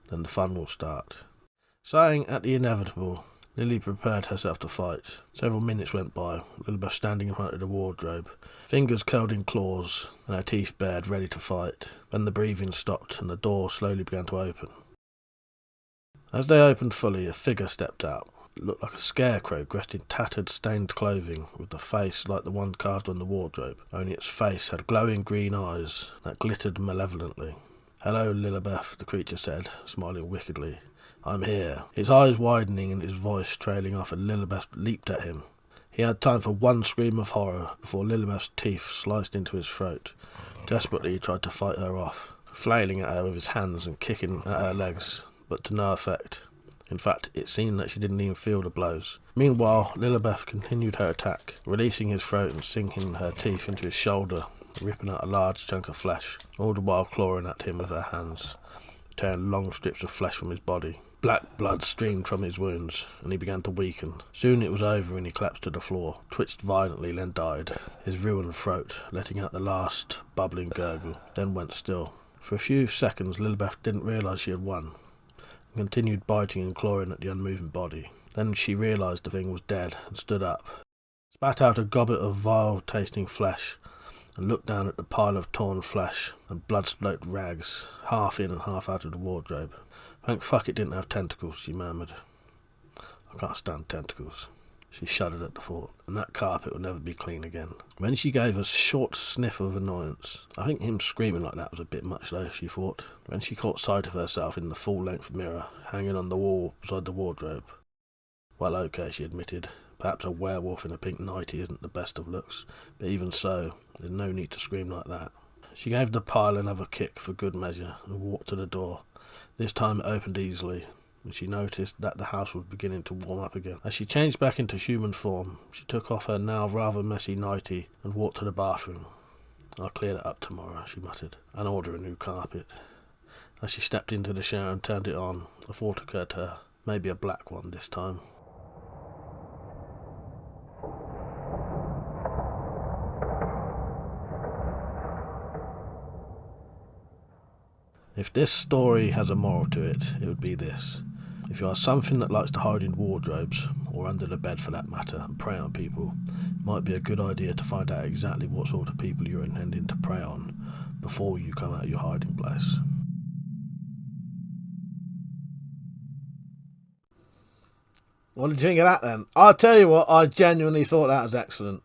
then the fun will start." Sighing at the inevitable, Lily prepared herself to fight. Several minutes went by, Lilibeth standing in front of the wardrobe, fingers curled in claws and her teeth bared, ready to fight. Then the breathing stopped and the door slowly began to open. As they opened fully, a figure stepped out. It looked like a scarecrow dressed in tattered, stained clothing, with a face like the one carved on the wardrobe, only its face had glowing green eyes that glittered malevolently. "Hello, Lilibeth," the creature said, smiling wickedly. "I'm here." His eyes widening and his voice trailing off, and Lilibeth leaped at him. He had time for one scream of horror before Lilibeth's teeth sliced into his throat. Desperately he tried to fight her off, flailing at her with his hands and kicking at her legs, but to no effect. In fact, it seemed that she didn't even feel the blows. Meanwhile, Lilibeth continued her attack, releasing his throat and sinking her teeth into his shoulder, ripping out a large chunk of flesh, all the while clawing at him with her hands, tearing long strips of flesh from his body. Black blood streamed from his wounds, and he began to weaken. Soon it was over and he collapsed to the floor, twitched violently, then died, his ruined throat letting out the last bubbling gurgle, then went still. For a few seconds Lilibeth didn't realise she had won, and continued biting and clawing at the unmoving body. Then she realised the thing was dead, and stood up, spat out a goblet of vile-tasting flesh, and looked down at the pile of torn flesh and blood-soaked rags, half in and half out of the wardrobe. "Thank fuck it didn't have tentacles," she murmured. "I can't stand tentacles." She shuddered at the thought, and that carpet would never be clean again. Then she gave a short sniff of annoyance. I think him screaming like that was a bit much though, she thought. Then she caught sight of herself in the full-length mirror, hanging on the wall beside the wardrobe. Well, okay, she admitted. Perhaps a werewolf in a pink nightie isn't the best of looks, but even so, there's no need to scream like that. She gave the pile another kick for good measure, and walked to the door. This time it opened easily, and she noticed that the house was beginning to warm up again. As she changed back into human form, she took off her now rather messy nightie and walked to the bathroom. "I'll clear it up tomorrow," she muttered, "and order a new carpet." As she stepped into the shower and turned it on, a thought occurred to her. Maybe a black one this time. If this story has a moral to it, it would be this. If you are something that likes to hide in wardrobes, or under the bed for that matter, and prey on people, it might be a good idea to find out exactly what sort of people you're intending to prey on before you come out of your hiding place. What did you think of that then? I'll tell you what, I genuinely thought that was excellent.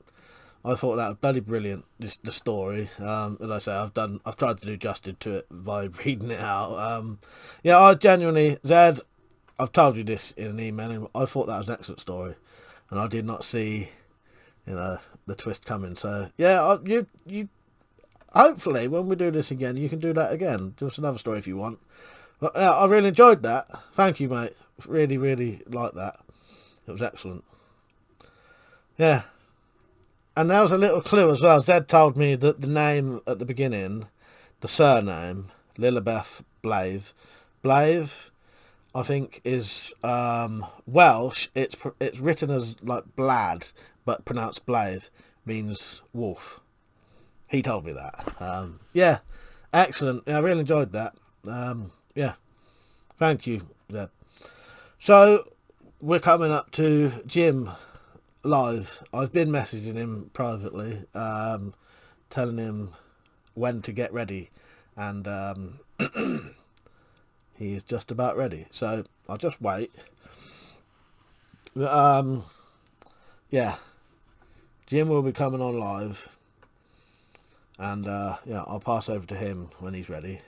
I thought that was bloody brilliant, the story. As I say, I've tried to do justice to it by reading it out. Yeah, I genuinely, Zed, I've told you this in an email, and I thought that was an excellent story, and I did not see, the twist coming. So yeah, you hopefully when we do this again, you can do that again. Do us another story if you want. But yeah, I really enjoyed that. Thank you, mate. Really, really liked that. It was excellent. Yeah. And there was a little clue as well. Zed told me that the name at the beginning, the surname, Lilibeth Blaive, I think is Welsh. It's written as like Blad, but pronounced Blaive, means wolf. He told me that. Yeah, excellent. Yeah, I really enjoyed that. Yeah, thank you, Zed. So we're coming up to Jim live. I've been messaging him privately, telling him when to get ready, and he is just about ready, so I'll just wait. Yeah, Jim will be coming on live, and yeah, I'll pass over to him when he's ready.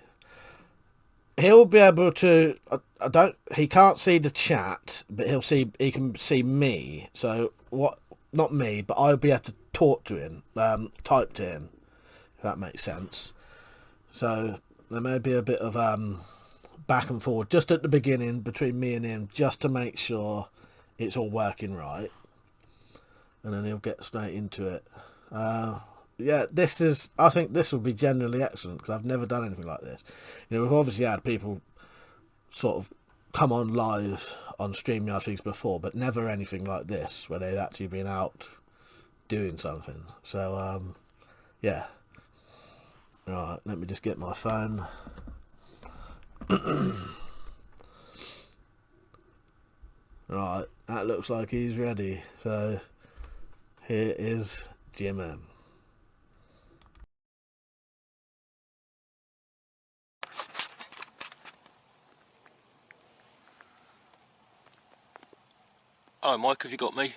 he'll be able to. I don't. He can't see the chat, but he can see me. So what? Not me, but I'll be able to talk to him, type to him. If that makes sense. So there may be a bit of back and forward just at the beginning between me and him, just to make sure it's all working right, and then he'll get straight into it. Yeah, I think this will be generally excellent because I've never done anything like this. You know, we've obviously had people sort of come on live on StreamYard things before, but never anything like this where they've actually been out doing something. So yeah. Right, let me just get my phone. Right, that looks like he's ready. So here is Jim M. Hello, Mike, have you got me?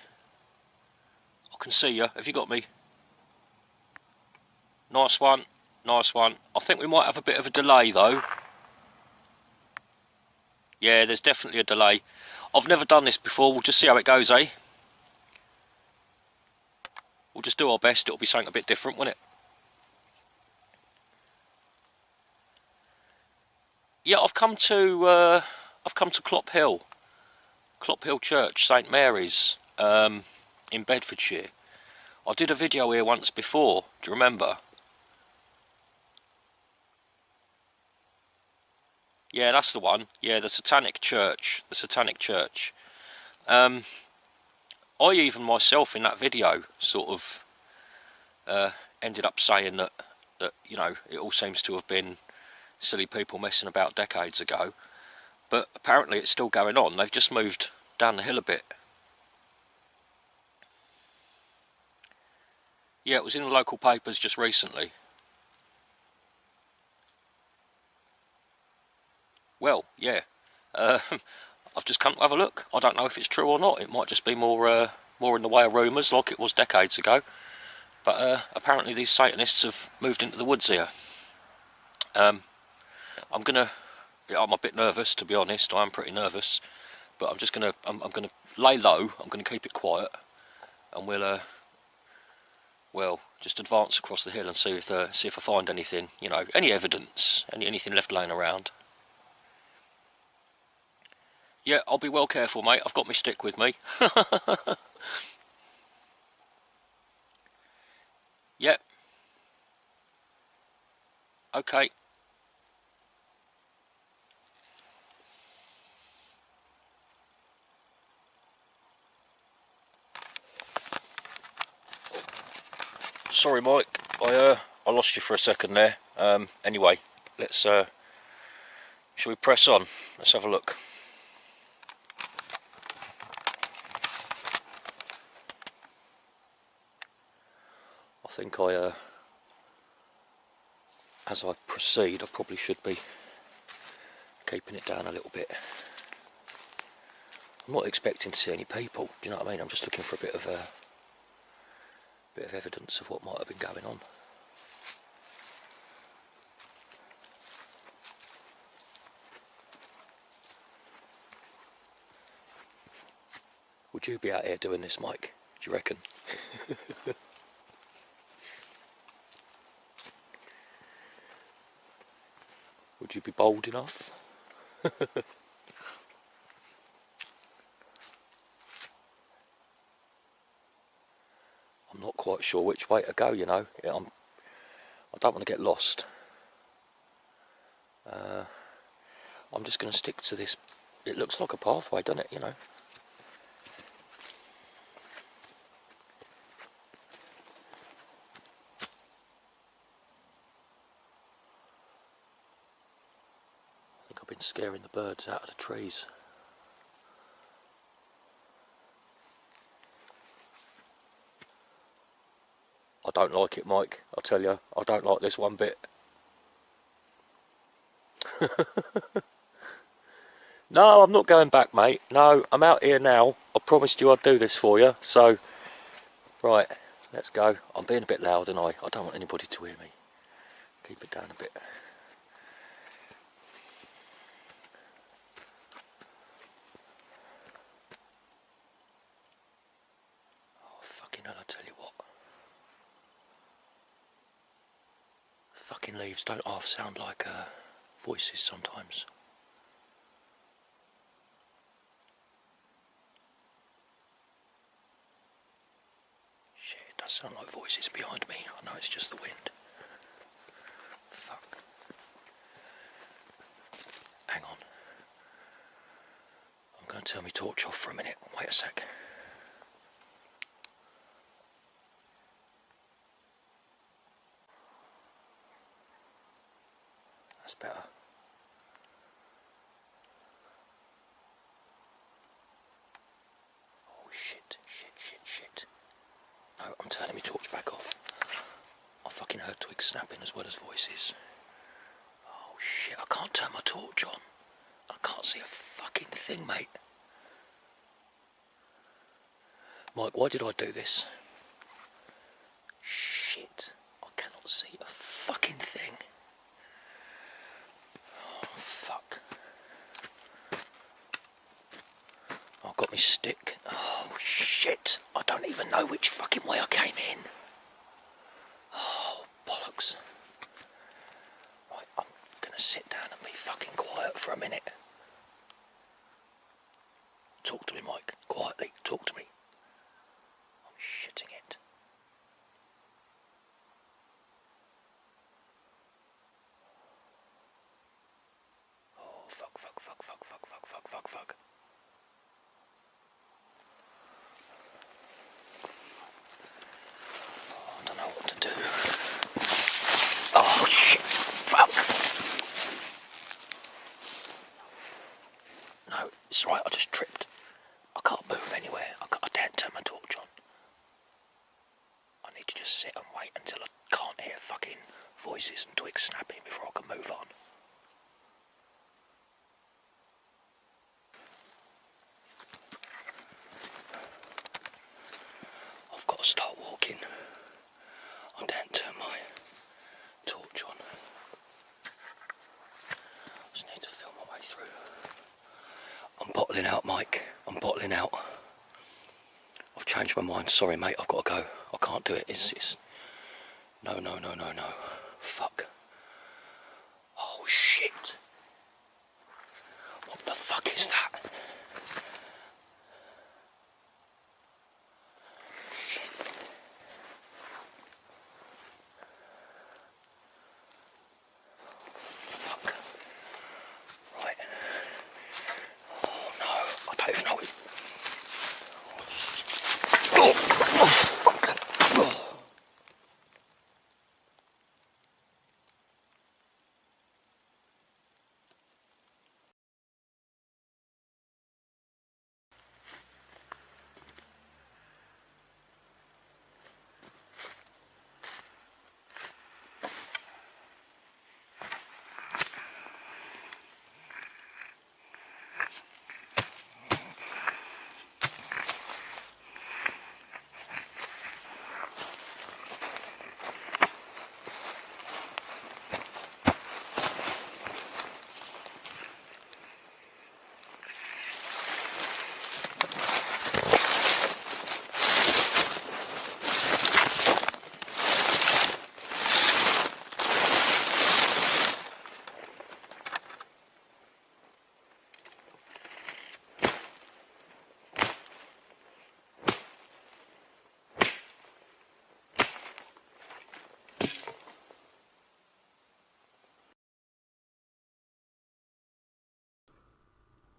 I can see you. Have you got me? Nice one. Nice one. I think we might have a bit of a delay, though. Yeah, there's definitely a delay. I've never done this before. We'll just see how it goes, eh? We'll just do our best. It'll be something a bit different, won't it? Yeah, I've come to Clop Hill Church, St Mary's, in Bedfordshire. I did a video here once before. Do you remember? Yeah, that's the one. Yeah, the Satanic Church. The Satanic Church. I even myself in that video sort of ended up saying that you know, it all seems to have been silly people messing about decades ago, but apparently it's still going on. They've just moved down the hill a bit. Yeah, it was in the local papers just recently. Well, yeah. I've just come to have a look. I don't know if it's true or not. It might just be more in the way of rumours, like it was decades ago. But apparently these Satanists have moved into the woods here. I'm a bit nervous, to be honest. I am pretty nervous, but I'm gonna lay low. I'm gonna keep it quiet, and we'll just advance across the hill and see if I find anything. You know, any evidence, anything left laying around. Yeah, I'll be well careful, mate. I've got my stick with me. Yep. Okay. Sorry, Mike. I lost you for a second there. Anyway, let's shall we press on? Let's have a look. I think as I proceed, I probably should be keeping it down a little bit. I'm not expecting to see any people, do you know what I mean? I'm just looking for a bit of evidence of what might have been going on. Would you be out here doing this, Mike? Do you reckon? Would you be bold enough? I'm not quite sure which way to go, you know. I don't want to get lost. I'm just going to stick to this. It looks like a pathway, doesn't it, you know? I think I've been scaring the birds out of the trees. I don't like it, Mike. I'll tell you, I don't like this one bit. No, I'm not going back, mate. No, I'm out here now. I promised you I'd do this for you. So, right, let's go. I'm being a bit loud, and I don't want anybody to hear me. Keep it down a bit. Fucking hell, I tell you what. Fucking leaves don't half sound like voices sometimes. Shit, it does sound like voices behind me. I know it's just the wind. Fuck. Hang on. I'm going to turn my torch off for a minute. Wait a sec. That's better. Oh shit. No, I'm turning my torch back off. I fucking heard twigs snapping as well as voices. Oh shit, I can't turn my torch on. I can't see a fucking thing, mate. Mike, why did I do this? Shit, I cannot see a fucking thing. Oh, fuck. I've got my stick. Oh, shit. I don't even know which fucking way I came in. Oh, bollocks. Right, I'm gonna sit down and be fucking quiet for a minute. Talk to me, Mike. Quietly, talk to me. I'm shitting it. Oh, fuck. I don't know what to do. Oh, shit. Fuck. No, it's right, I just tripped. I can't move anywhere. I daren't turn my torch on. I need to just sit and wait until I can't hear fucking voices and twigs snapping before I can move on. I've got to start walking. I daren't turn my torch on. I just need to feel my way through. I'm bottling out, Mike. I'm bottling out. I've changed my mind. Sorry, mate. I've got to go. I can't do it. It's... No. Fuck. Oh, shit. What the fuck is that?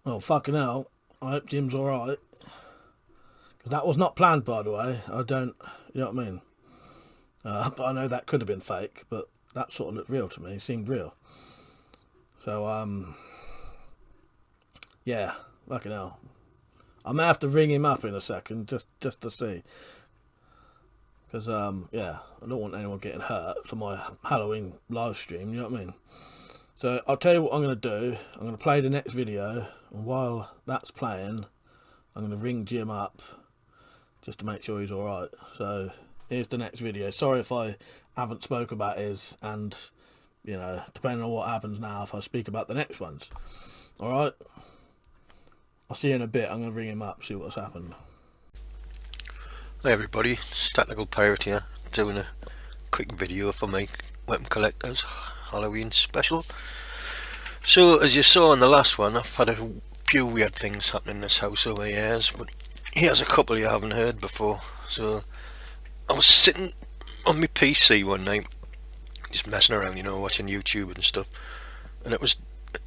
Oh, fucking hell. I hope Jim's alright. Because that was not planned, by the way. I don't... You know what I mean? But I know that could have been fake, but that sort of looked real to me. It seemed real. So, yeah. Fucking hell. I may have to ring him up in a second, just to see. Because, yeah, I don't want anyone getting hurt for my Halloween live stream, you know what I mean? So, I'll tell you what I'm going to do. I'm going to play the next video, and while that's playing, I'm going to ring Jim up, just to make sure he's alright. So, here's the next video. Sorry if I haven't spoke about his, and, you know, depending on what happens now, if I speak about the next ones. Alright? I'll see you in a bit. I'm going to ring him up, see what's happened. Hi everybody, it's Tactical Pirate here, doing a quick video for my Weapon Collector's Halloween special. So, as you saw in the last one, I've had a few weird things happen in this house over the years, but here's a couple you haven't heard before. So, I was sitting on my PC one night, just messing around, you know, watching YouTube and stuff, and it was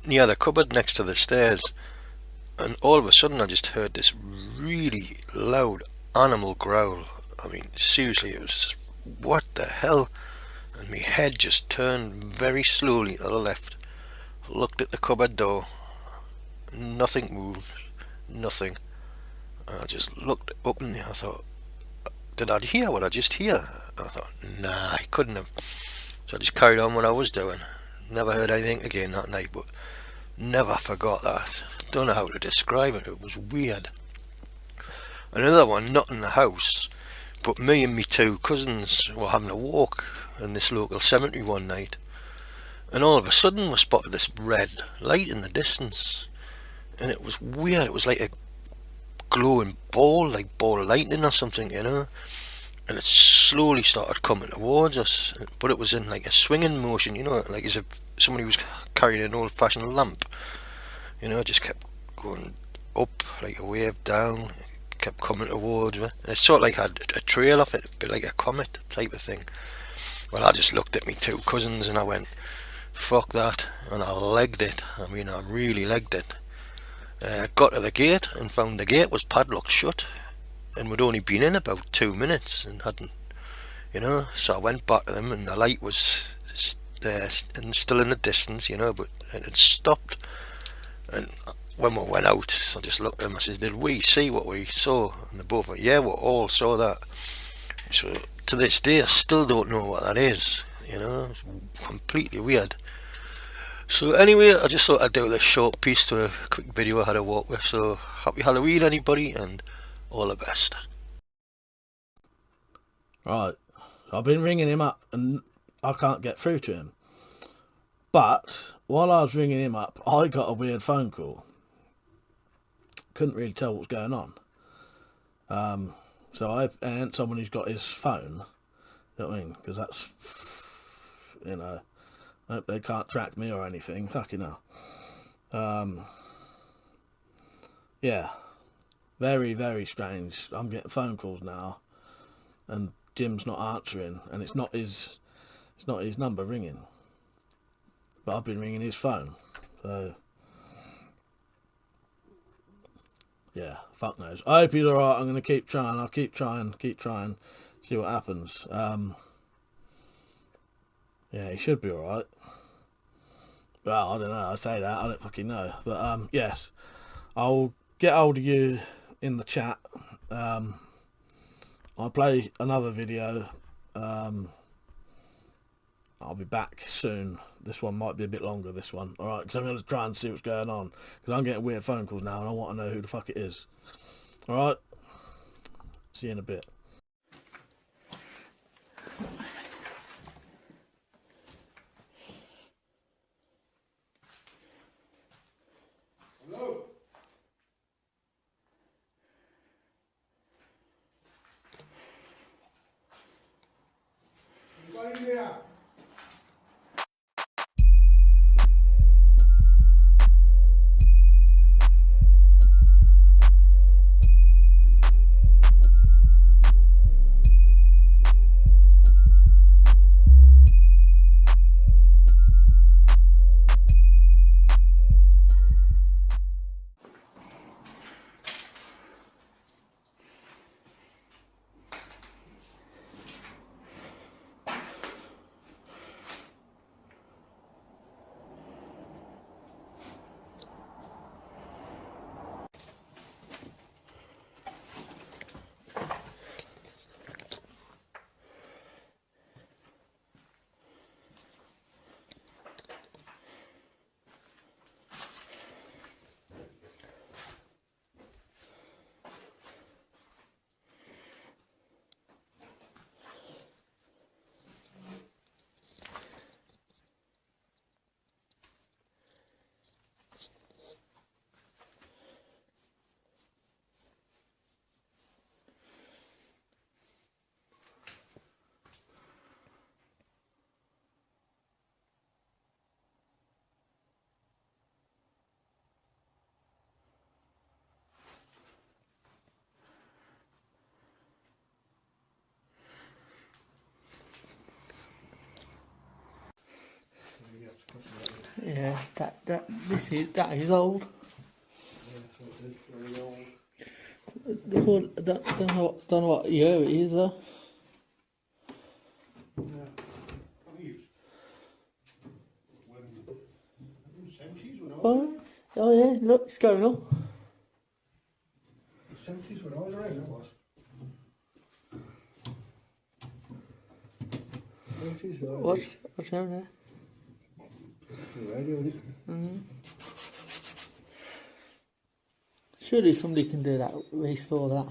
near the cupboard next to the stairs, and all of a sudden I just heard this really loud animal growl. I mean, seriously, it was just, what the hell? And my head just turned very slowly to the left, looked at the cupboard door, nothing moved, nothing. And I just looked up in there, I thought, did I hear what I just hear? And I thought, nah, I couldn't have. So I just carried on what I was doing. Never heard anything again that night, but never forgot that. Don't know how to describe it, it was weird. Another one, not in the house, but me and my two cousins were having a walk in this local cemetery one night, and all of a sudden we spotted this red light in the distance, and it was weird. It was like a glowing ball, like ball of lightning or something, you know, and it slowly started coming towards us, but it was in like a swinging motion, you know, like as if somebody was carrying an old-fashioned lamp, you know. It just kept going up like a wave, down, kept coming towards me, and it sort of like had a trail off it, a bit like a comet type of thing. Well, I just looked at me two cousins and I went, fuck that, and I legged it. I mean, I really legged it. Got to the gate and found the gate was padlocked shut, and we'd only been in about 2 minutes and hadn't, you know. So I went back to them, and the light was still in the distance, you know, but it had stopped. And when we went out, I just looked at them, I said, did we see what we saw? And they both went, yeah, we all saw that. So to this day I still don't know what that is, you know, it's completely weird. So anyway, I just thought I'd do this short piece to a quick video I had a walk with. So happy Halloween everybody, and all the best. Right, so I've been ringing him up and I can't get through to him. But while I was ringing him up, I got a weird phone call. Couldn't really tell what was going on. So and someone who's got his phone, you know what I mean? Because that's, you know, I hope they can't track me or anything. Fucking hell. Yeah, very, very strange. I'm getting phone calls now, and Jim's not answering, and it's not his number ringing, but I've been ringing his phone. So yeah, fuck knows. I hope he's alright. I'm going to keep trying. I'll keep trying, see what happens. Yeah, he should be alright. Well, I don't know, I say that, I don't fucking know. But, yes, I'll get hold of you in the chat. I'll play another video. I'll be back soon. This one might be a bit longer, this one. Alright, because I'm going to try and see what's going on. Because I'm getting weird phone calls now and I want to know who the fuck it is. Alright, see you in a bit. Hello? Anybody there? Yeah, that is old. Don't know what year it is though. Oh yeah, look, it's going up. The 70s when I was around, it was. 70s, Watch out there. Radio, isn't it? Surely somebody can do that, restore that.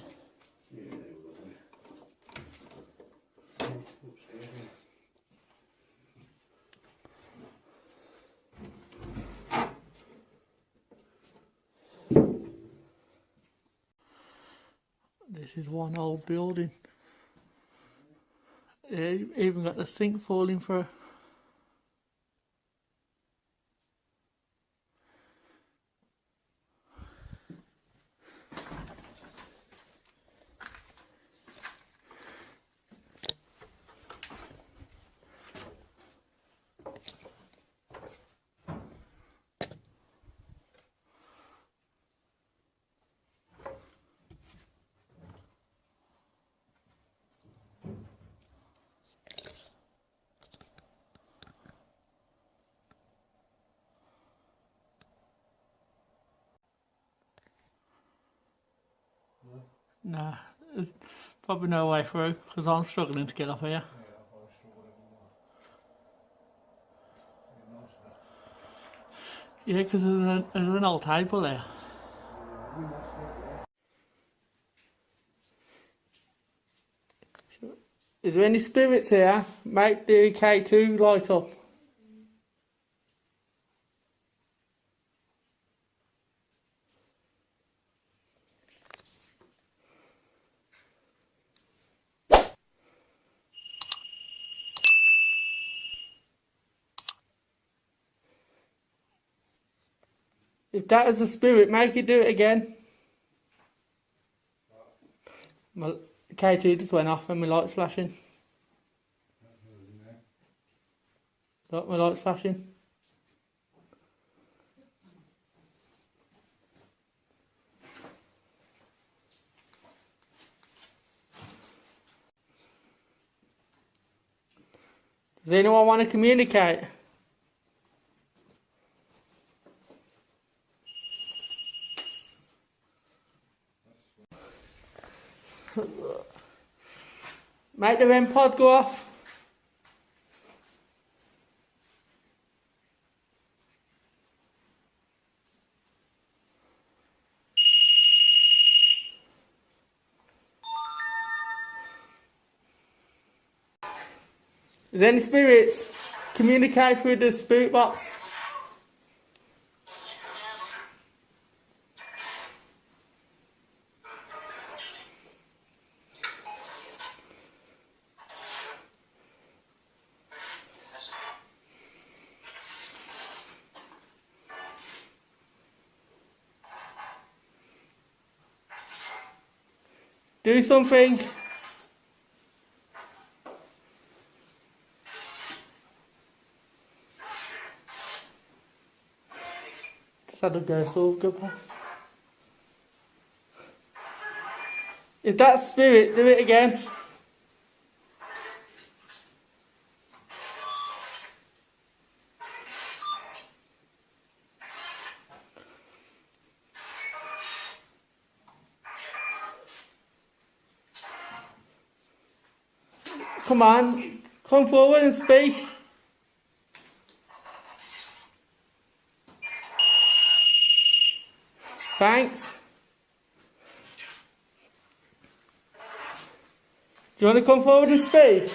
This is one old building. Yeah, even got the sink falling through. Nah, there's probably no way through because I'm struggling to get up here. Yeah, because there's an old table there. Is there any spirits here? Make the K2 light up. If that is a spirit, make it do it again. My K2 just went off and my light's flashing. Look, my light's flashing. Does anyone want to communicate? Make the REM pod go off. Is there any spirits? Communicate through the spirit box. Do something. Just had a go past. If that's spirit, do it again. Come on, come forward and speak. Thanks. Do you want to come forward and speak?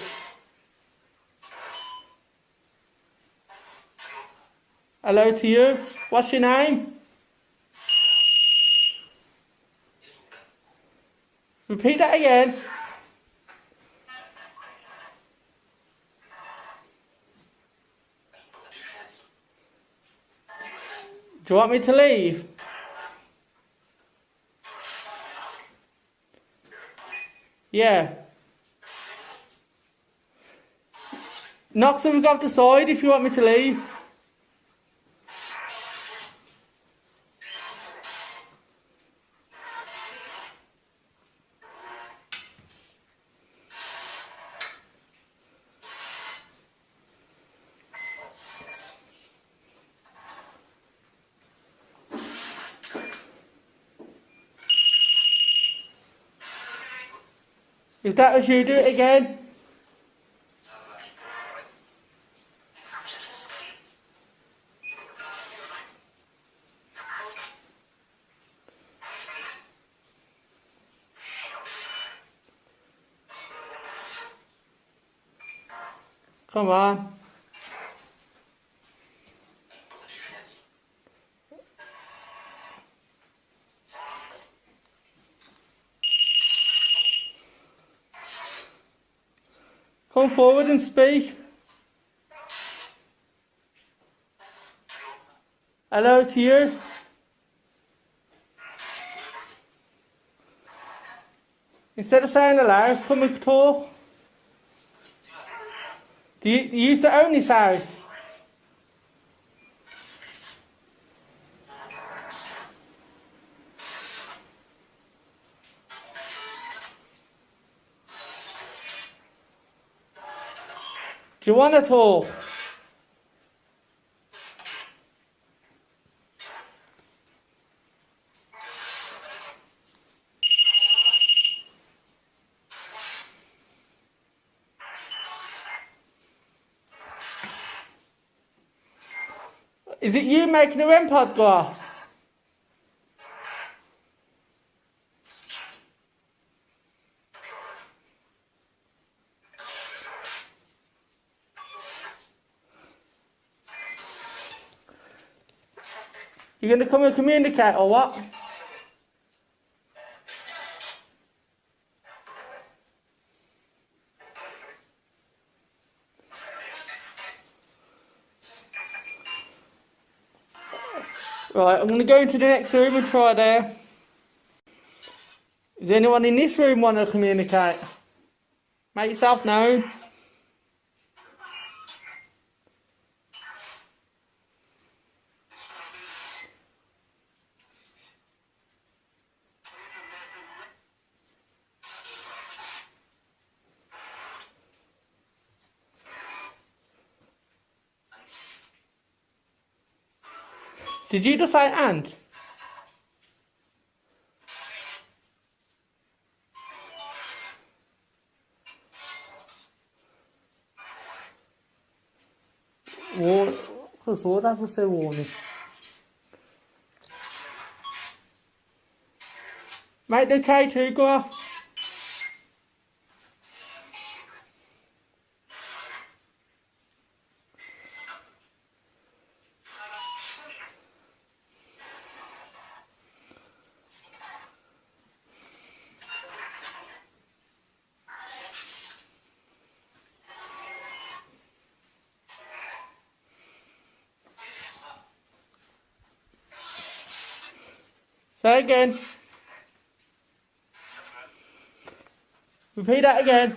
Hello to you. What's your name? Repeat that again. Do you want me to leave? Yeah. Knock something off the side if you want me to leave. If that was you, do it again. Come on. Come forward and speak. Hello to you. Instead of saying hello, come and talk. Do you used to own this house? Do you want to talk? Is it you making the REM pod go off? You going to come and communicate or what? Right, I'm going to go into the next room and try there. Does anyone in this room want to communicate? Make yourself known. Did you just say and? Så därför säger warning. Mate, the K2 go off. Say again. Repeat that again.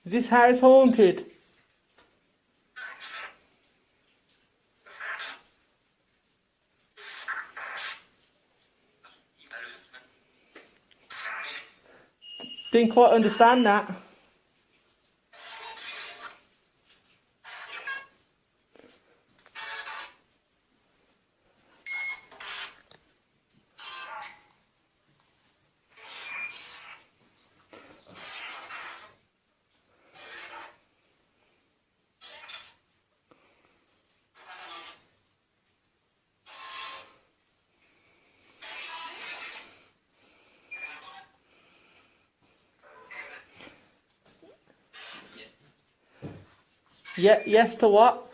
Is this house haunted? Didn't quite understand that. Yeah, yes to what?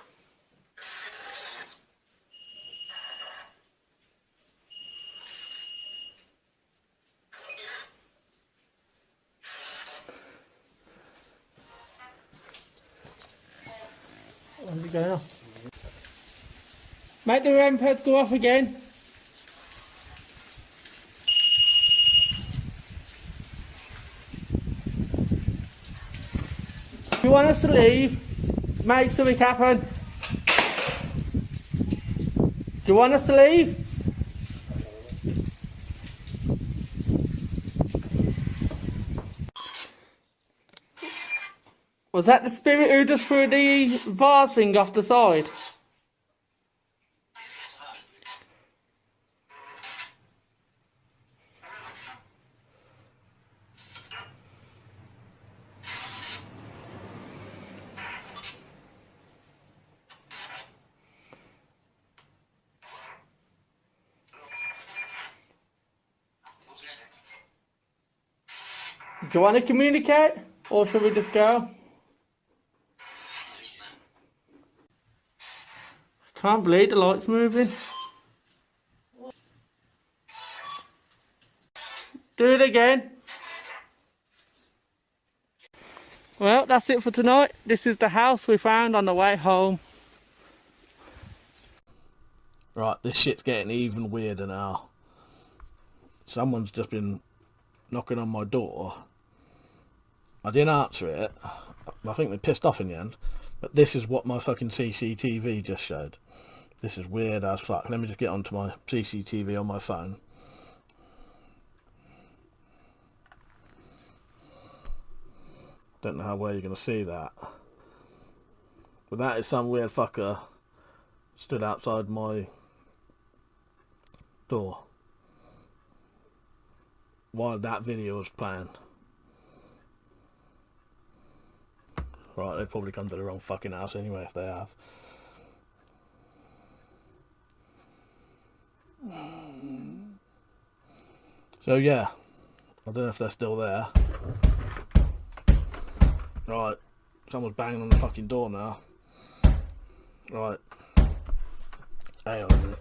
Where's it going off? Make the REM pod go off again. If you want us to leave, make something happen. Do you want us to leave? Was that the spirit who just threw the vase thing off the side? Do you want to communicate? Or should we just go? Can't believe the light's moving. Do it again. Well, that's it for tonight. This is the house we found on the way home. Right, this shit's getting even weirder now. Someone's just been knocking on my door. I didn't answer it. I think they pissed off in the end. But this is what my fucking CCTV just showed. This is weird as fuck. Let me just get onto my CCTV on my phone. Don't know how well you're going to see that. But that is some weird fucker stood outside my door while that video was playing. Right, they've probably come to the wrong fucking house anyway if they have. So yeah, I don't know if they're still there. Right, someone's banging on the fucking door now. Right, hang on a minute.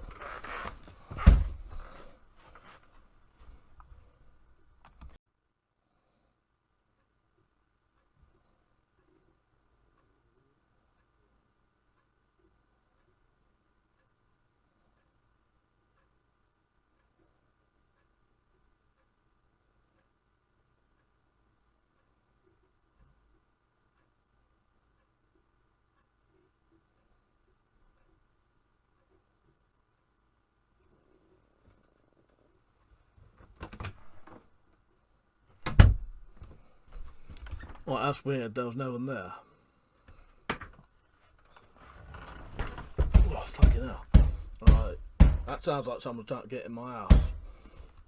Well, that's weird, there was no one there. Oh, fucking hell. Right, that sounds like someone trying to get in my house.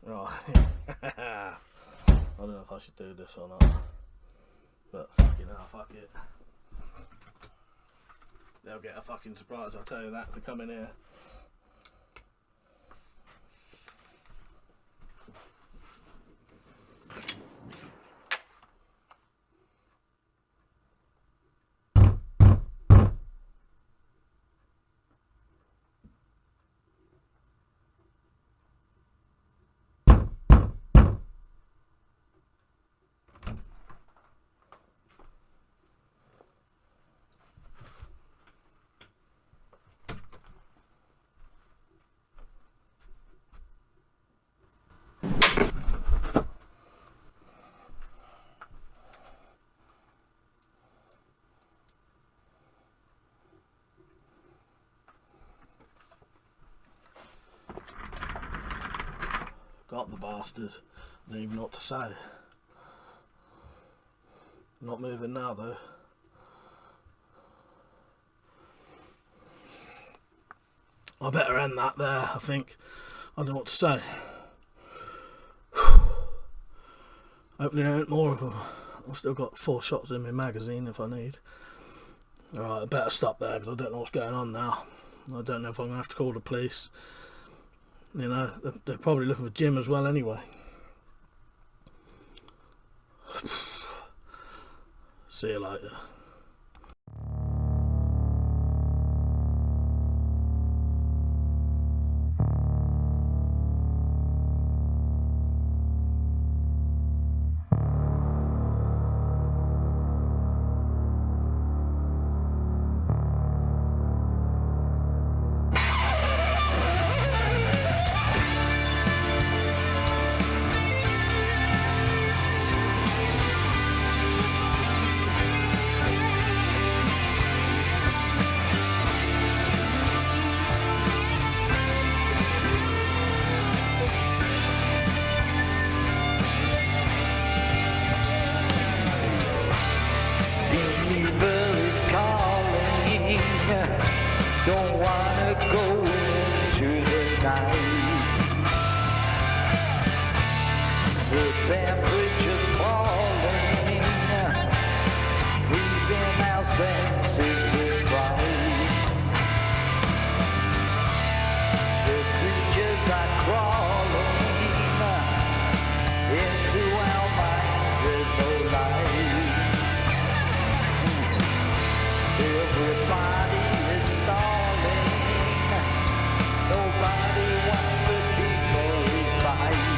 Right. I don't know if I should do this or not. But fucking hell, fuck it. They'll get a fucking surprise, I'll tell you that, if they come in here. Got the bastard. Don't even know what to say. Not moving now though. I better end that there, I think. I don't know what to say. Hopefully there ain't more of them. I've still got 4 shots in my magazine if I need. Alright, I better stop there because I don't know what's going on now. I don't know if I'm going to have to call the police. You know, they're probably looking for Jim as well anyway. See you later. don't wanna go into the night. The temperature's falling, freezing our senses with fright. The creatures are crawling into our minds, there's no light. Everybody is stalling, nobody wants to be stories bite.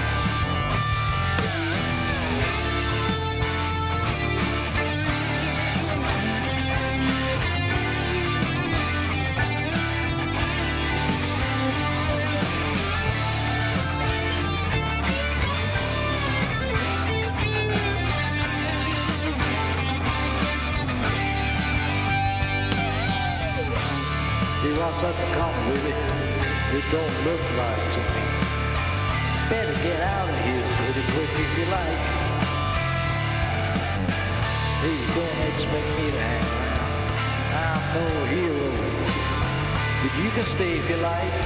He wants up to come with it. It don't look right to me. Better get out of here pretty quick if you like. Hey, don't expect me to hang around. I'm no hero. But you can stay if you like.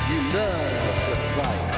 You love the fight.